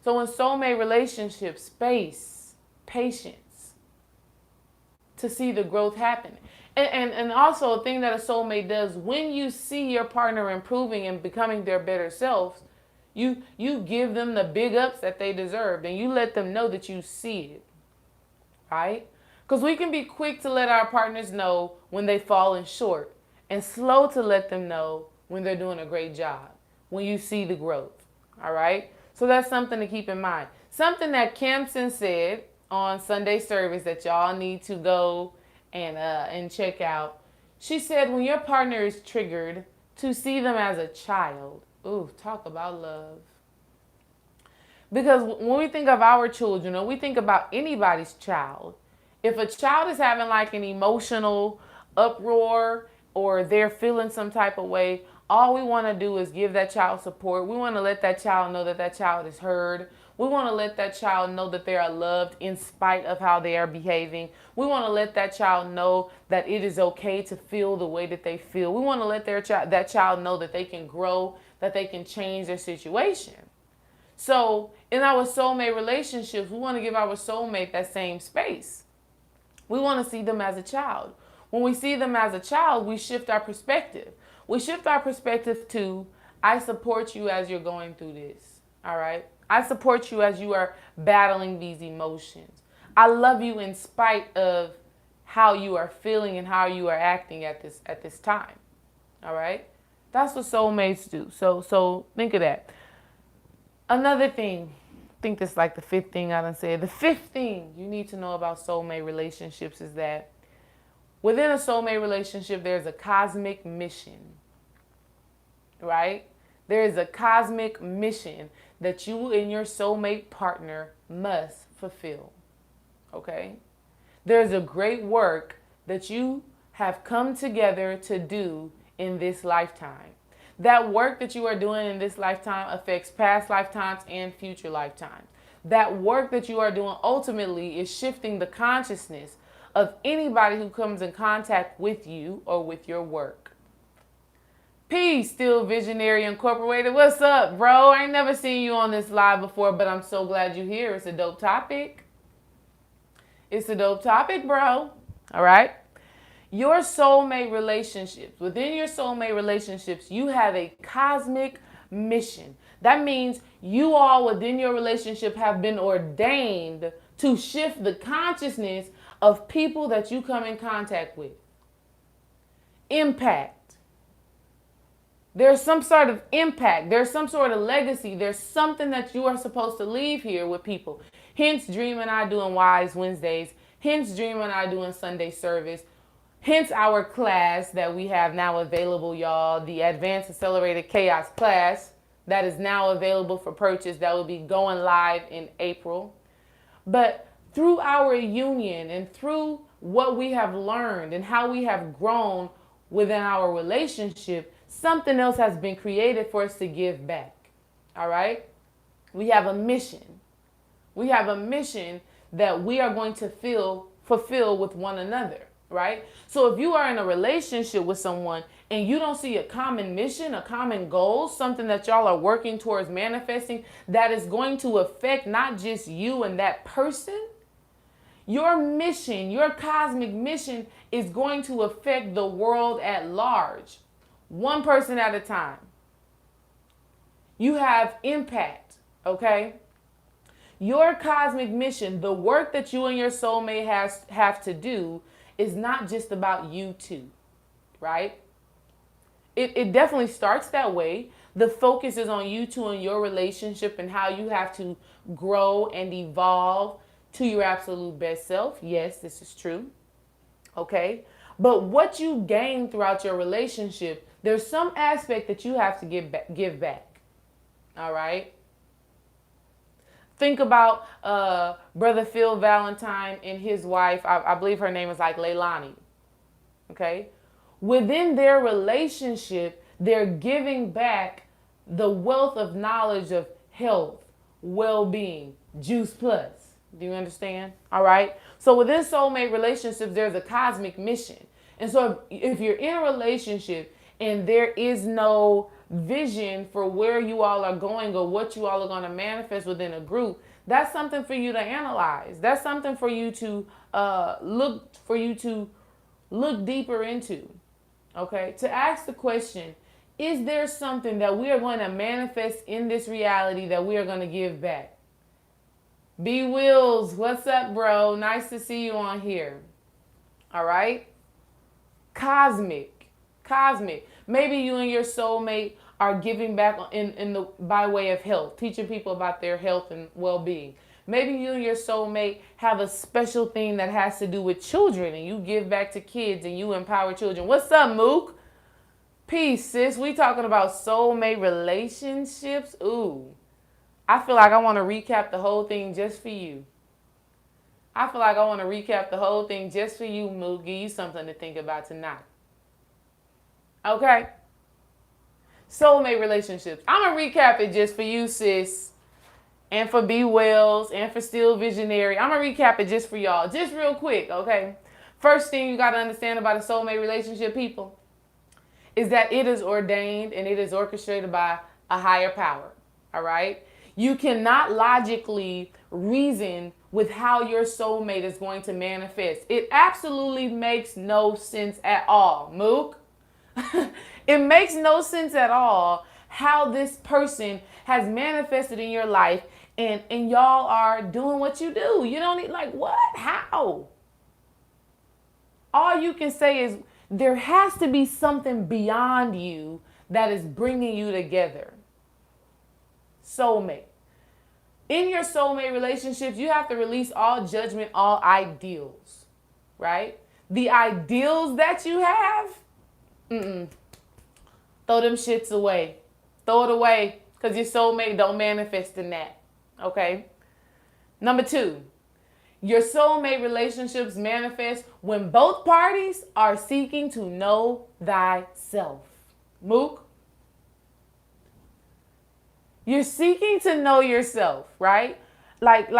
So in soulmate relationships, space, patience to see the growth happen. And also a thing that a soulmate does, when you see your partner improving and becoming their better selves, you give them the big ups that they deserve and you let them know that you see it, right? Because we can be quick to let our partners know when they've fallen short and slow to let them know when they're doing a great job, when you see the growth, all right? So that's something to keep in mind. Something that Kempson said on Sunday service that y'all need to go and check out. She said when your partner is triggered, to see them as a child. Ooh, talk about love. Because when we think of our children, or we think about anybody's child, if a child is having like an emotional uproar or they're feeling some type of way, all we want to do is give that child support. We want to let that child know that that child is heard. We want to let that child know that they are loved in spite of how they are behaving. We want to let that child know that it is okay to feel the way that they feel. We want to let that child know that they can grow, that they can change their situation. So in our soulmate relationships, we want to give our soulmate that same space. We want to see them as a child. When we see them as a child, we shift our perspective. We shift our perspective to, I support you as you're going through this. All right? I support you as you are battling these emotions. I love you in spite of how you are feeling and how you are acting at this time. All right? That's what soulmates do. So think of that. Another thing, I think this is like the fifth thing I done said. The fifth thing you need to know about soulmate relationships is that within a soulmate relationship, there's a cosmic mission, right? There is a cosmic mission that you and your soulmate partner must fulfill, okay? There's a great work that you have come together to do in this lifetime. That work that you are doing in this lifetime affects past lifetimes and future lifetimes. That work that you are doing ultimately is shifting the consciousness of anybody who comes in contact with you or with your work. Peace, Still Visionary Incorporated. What's up, bro? I ain't never seen you on this live before, but I'm so glad you're here. It's a dope topic. It's a dope topic, bro. All right? Your soulmate relationships, within your soulmate relationships, you have a cosmic mission. That means you all within your relationship have been ordained to shift the consciousness of people that you come in contact with. Impact. There's some sort of impact. There's some sort of legacy. There's something that you are supposed to leave here with people. Hence, Dream and I doing Wise Wednesdays. Hence, Dream and I doing Sunday service. Hence our class that we have now available, y'all, the Advanced Accelerated Chaos class that is now available for purchase. That will be going live in April. But through our union and through what we have learned and how we have grown within our relationship, something else has been created for us to give back. All right? We have a mission. We have a mission that we are going to fulfill with one another. Right? So if you are in a relationship with someone and you don't see a common mission, a common goal, something that y'all are working towards manifesting that is going to affect not just you and that person, your mission, your cosmic mission is going to affect the world at large, one person at a time. You have impact, okay? Your cosmic mission, the work that you and your soulmate have to do, is not just about you two, right? It definitely starts that way. The focus is on you two and your relationship and how you have to grow and evolve to your absolute best self. Yes, this is true. Okay? But what you gain throughout your relationship, there's some aspect that you have to give back. All right? Think about Brother Phil Valentine and his wife. I believe her name is like Leilani. Okay? Within their relationship, they're giving back the wealth of knowledge of health, well-being, Juice Plus. Do you understand? All right? So within soulmate relationships, there's a cosmic mission. And so if you're in a relationship and there is no vision for where you all are going or what you all are going to manifest within a group, that's something for you to analyze. That's something for you to look deeper into. Okay? To ask the question, is there something that we are going to manifest in this reality that we are going to give back? B Wills, what's up, bro? Nice to see you on here. All right? Cosmic. Maybe you and your soulmate are giving back in the by way of health, teaching people about their health and well-being. Maybe you and your soulmate have a special thing that has to do with children and you give back to kids and you empower children. What's up, Mook? Peace, sis. We talking about soulmate relationships. Ooh. I feel like I want to recap the whole thing just for you. I feel like I want to recap the whole thing just for you, Mook. Give you something to think about tonight. Okay? Soulmate relationships. I'm going to recap it just for you, sis. And for B Wells and for Still Visionary. I'm going to recap it just for y'all. Just real quick, okay? First thing you got to understand about a soulmate relationship, people, is that it is ordained and it is orchestrated by a higher power. All right? You cannot logically reason with how your soulmate is going to manifest. It absolutely makes no sense at all, Mook. It makes no sense at all how this person has manifested in your life and y'all are doing what you do. You don't need, like, what? How? All you can say is there has to be something beyond you that is bringing you together. Soulmate. In your soulmate relationships, you have to release all judgment, all ideals, right? The ideals that you have, throw them shits away. Throw it away because your soulmate don't manifest in that, okay? Number 2, your soulmate relationships manifest when both parties are seeking to know thyself. Mook? You're seeking to know yourself, right? Like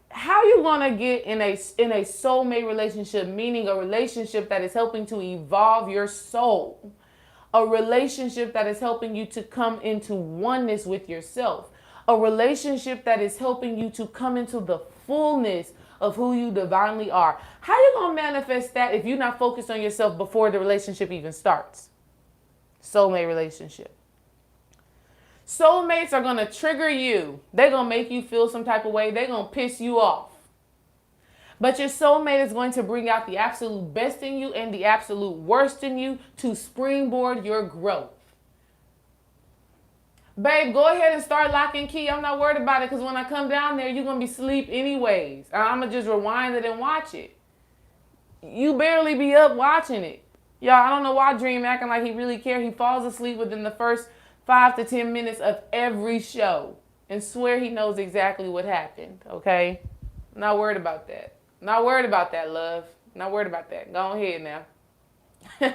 how you gonna get in a soulmate relationship, meaning a relationship that is helping to evolve your soul, a relationship that is helping you to come into oneness with yourself, a relationship that is helping you to come into the fullness of who you divinely are. How you gonna manifest that if you're not focused on yourself before the relationship even starts? Soulmate relationship. Soulmates are going to trigger you. They're going to make you feel some type of way. They're going to piss you off. But your soulmate is going to bring out the absolute best in you and the absolute worst in you to springboard your growth. Babe, go ahead and start Lock and Key. I'm not worried about it because when I come down there, you're going to be asleep anyways. I'm going to just rewind it and watch it. You barely be up watching it. Y'all, I don't know why Dream acting like he really cares. He falls asleep within the first 5 to 10 minutes of every show and swear he knows exactly what happened, okay? Not worried about that. Not worried about that, love. Not worried about that. Go ahead now.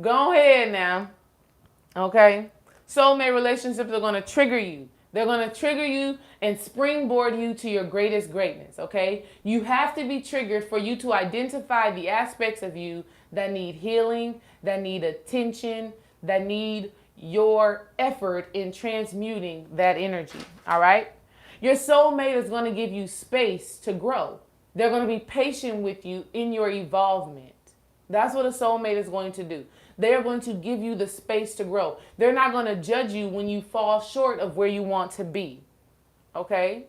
Go ahead now, okay? Soulmate relationships are going to trigger you. They're going to trigger you and springboard you to your greatest greatness, okay? You have to be triggered for you to identify the aspects of you that need healing, that need attention, that need your effort in transmuting that energy, all right? Your soulmate is going to give you space to grow. They're going to be patient with you in your evolvement. That's what a soulmate is going to do. They're going to give you the space to grow. They're not going to judge you when you fall short of where you want to be, okay?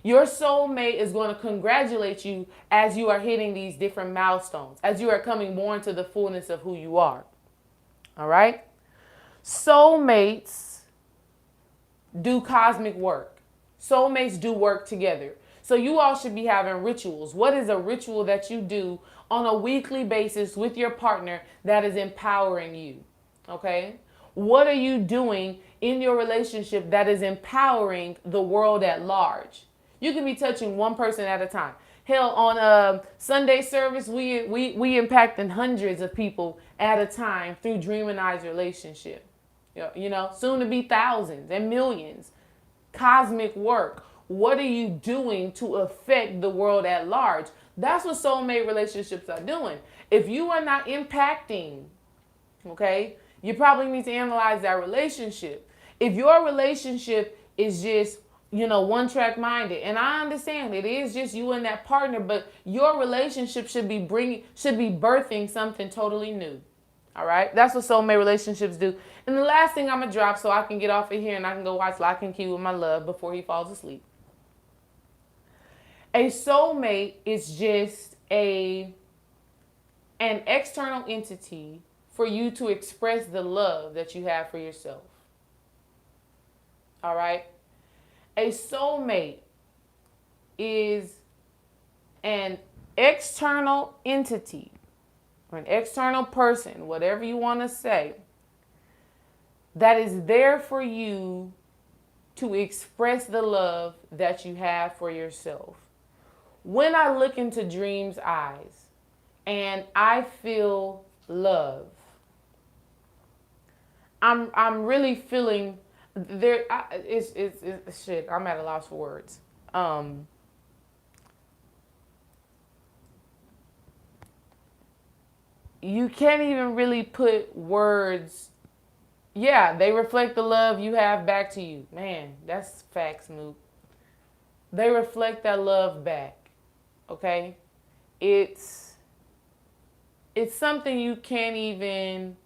Your soulmate is going to congratulate you as you are hitting these different milestones, as you are coming more into the fullness of who you are, all right? Soulmates do cosmic work. Soulmates do work together. So you all should be having rituals. What is a ritual that you do on a weekly basis with your partner that is empowering you? Okay? What are you doing in your relationship that is empowering the world at large? You can be touching one person at a time. Hell, on Sunday service, we impacting hundreds of people at a time through Dream and I's relationship. You know, soon to be thousands and millions. Cosmic work. What are you doing to affect the world at large? That's what soulmate relationships are doing. If you are not impacting, okay, you probably need to analyze that relationship. If your relationship is just, you know, one track minded, and I understand it is just you and that partner, but your relationship should be birthing something totally new. All right, that's what soulmate relationships do. And the last thing I'm gonna drop so I can get off of here and I can go watch Lock and Key with my love before he falls asleep. A soulmate is just an external entity for you to express the love that you have for yourself. All right. A soulmate is an external entity, or an external person, whatever you want to say, that is there for you to express the love that you have for yourself. When I look into Dream's eyes and I feel love, I'm really feeling there. It's shit. I'm at a loss for words. Um, you can't even really put words. Yeah, they reflect the love you have back to you. Man, that's facts, Mook. They reflect that love back. Okay? It's it's something you can't even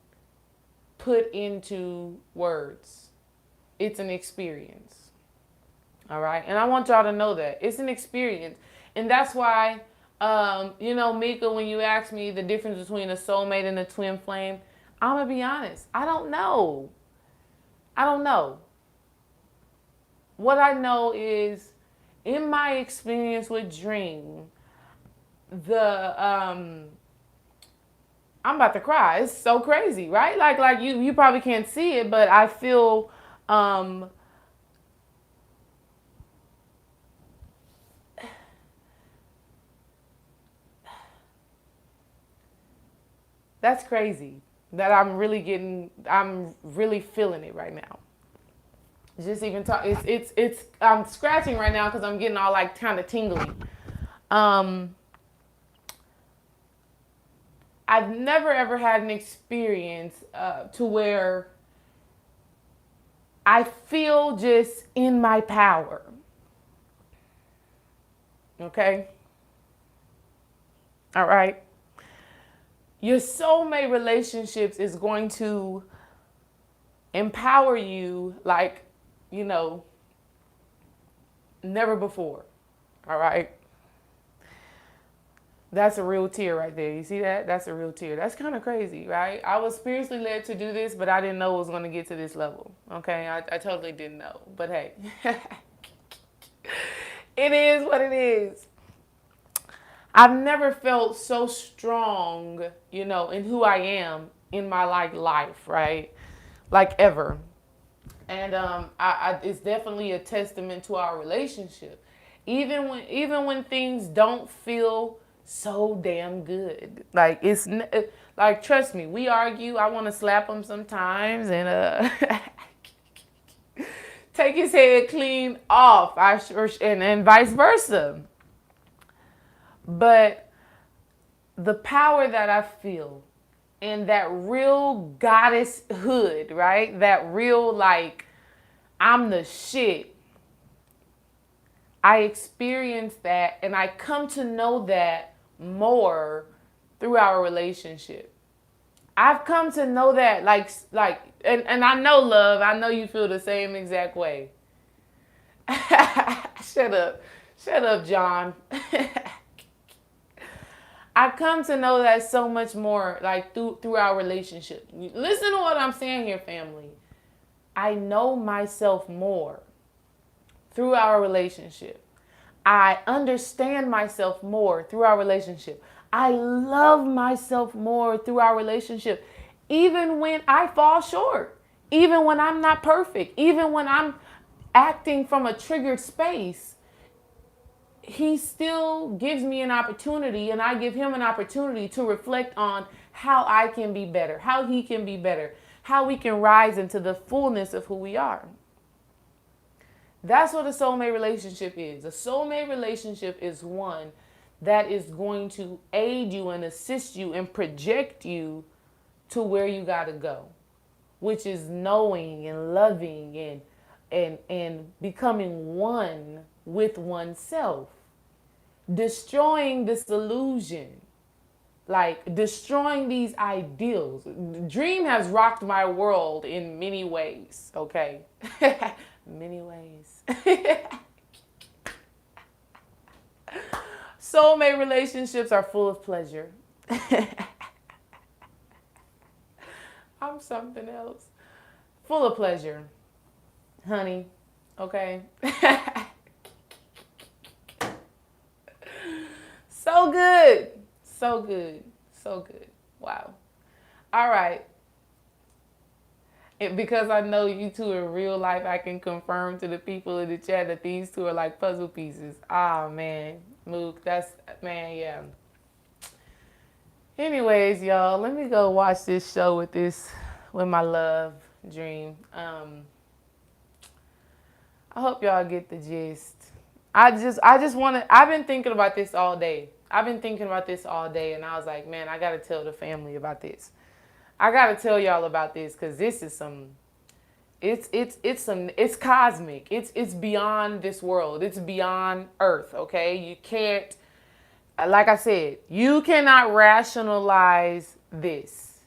put into words. It's an experience. All right? And I want y'all to know that. It's an experience. And that's why Mika, when you asked me the difference between a soulmate and a twin flame, I'm gonna be honest. I don't know. I don't know. What I know is, in my experience with Dream, I'm about to cry. It's so crazy, right? Like you probably can't see it, but I feel that's crazy. That I'm really feeling it right now. Just even talk, it's I'm scratching right now because I'm getting all like kind of tingly. Um, I've never ever had an experience to where I feel just in my power. Okay? All right? Your soulmate relationships is going to empower you like, never before. All right? That's a real tear right there. You see that? That's a real tear. That's kind of crazy, right? I was spiritually led to do this, but I didn't know it was going to get to this level. Okay? I totally didn't know. But hey, it is what it is. I've never felt so strong, in who I am in my life, right? Like ever. And it's definitely a testament to our relationship. Even when things don't feel so damn good, like like trust me, we argue. I want to slap him sometimes and take his head clean off. And vice versa. But the power that I feel and that real goddesshood, right? That real, like, I'm the shit. I experience that and I come to know that more through our relationship. I've come to know that and I know, love, I know you feel the same exact way. Shut up. Shut up, John. I come to know that so much more, like through our relationship. Listen to what I'm saying here, family. I know myself more through our relationship. I understand myself more through our relationship. I love myself more through our relationship. Even when I fall short, even when I'm not perfect, even when I'm acting from a triggered space, he still gives me an opportunity and I give him an opportunity to reflect on how I can be better, how he can be better, how we can rise into the fullness of who we are. That's what a soulmate relationship is. A soulmate relationship is one that is going to aid you and assist you and project you to where you got to go, which is knowing and loving and becoming one with oneself, destroying this illusion, like destroying these ideals. Dream has rocked my world in many ways, okay? Many ways. Soulmate relationships are full of pleasure. I'm something else. Full of pleasure, honey. Okay? So good. So good. So good. Wow. All right. And because I know you two in real life, I can confirm to the people in the chat that these two are like puzzle pieces. Ah, man. Mook, that's, man, yeah. Anyways, y'all, let me go watch this show with my love, Dream. I hope y'all get the gist. I just want to, I've been thinking about this all day. I've been thinking about this all day, and I was like, man, I got to tell the family about this. I got to tell y'all about this because this is some, it's cosmic. It's beyond this world. It's beyond Earth, okay? You can't, like I said, you cannot rationalize this.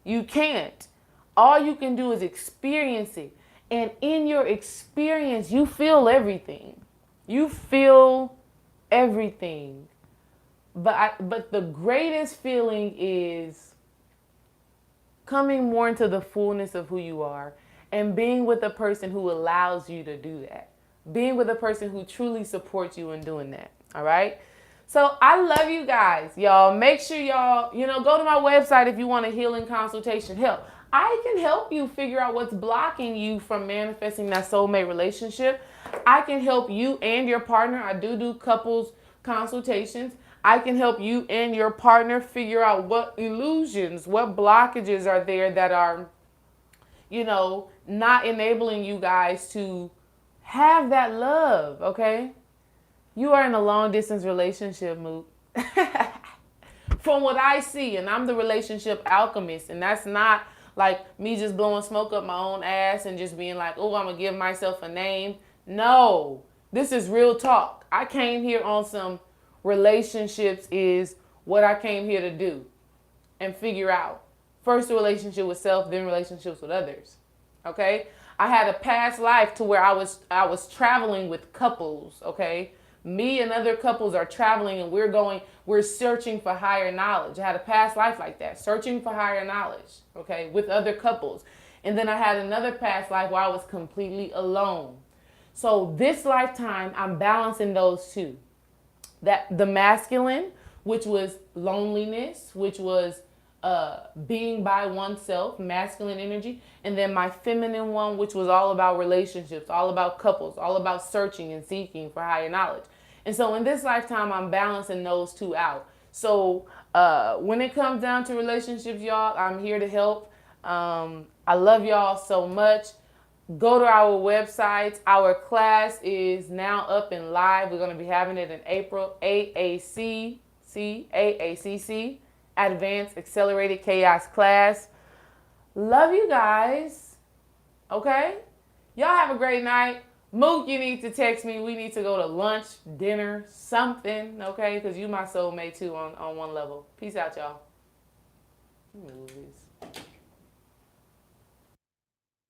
You can't. All you can do is experience it. And in your experience, you feel everything. You feel everything. But the greatest feeling is coming more into the fullness of who you are and being with a person who allows you to do that. Being with a person who truly supports you in doing that. All right? So I love you guys, y'all. Make sure y'all, go to my website if you want a healing consultation. Help. I can help you figure out what's blocking you from manifesting that soulmate relationship. I can help you and your partner. I do couples consultations. I can help you and your partner figure out what illusions, what blockages are there that are, not enabling you guys to have that love, okay? You are in a long distance relationship, Mook. From what I see, and I'm the relationship alchemist, and that's not like me just blowing smoke up my own ass and just being like, oh, I'm gonna give myself a name. No, this is real talk. I came here on some relationships is what I came here to do and figure out. First a relationship with self, then relationships with others. Okay? I had a past life to where I was traveling with couples, okay? Me and other couples are traveling and we're searching for higher knowledge. I had a past life like that, searching for higher knowledge, okay, with other couples. And then I had another past life where I was completely alone. So this lifetime, I'm balancing those two. That the masculine, which was loneliness, which was being by oneself, masculine energy, and then my feminine one, which was all about relationships, all about couples, all about searching and seeking for higher knowledge. And so in this lifetime, I'm balancing those two out. So when it comes down to relationships, y'all, I'm here to help. I love y'all so much. Go to our websites. Our class is now up and live. We're going to be having it in April. AACC, Advanced Accelerated Chaos Class. Love you guys. Okay? Y'all have a great night. Mook, you need to text me. We need to go to lunch, dinner, something. Okay? Because you my soulmate too on one level. Peace out, y'all. Let me move this.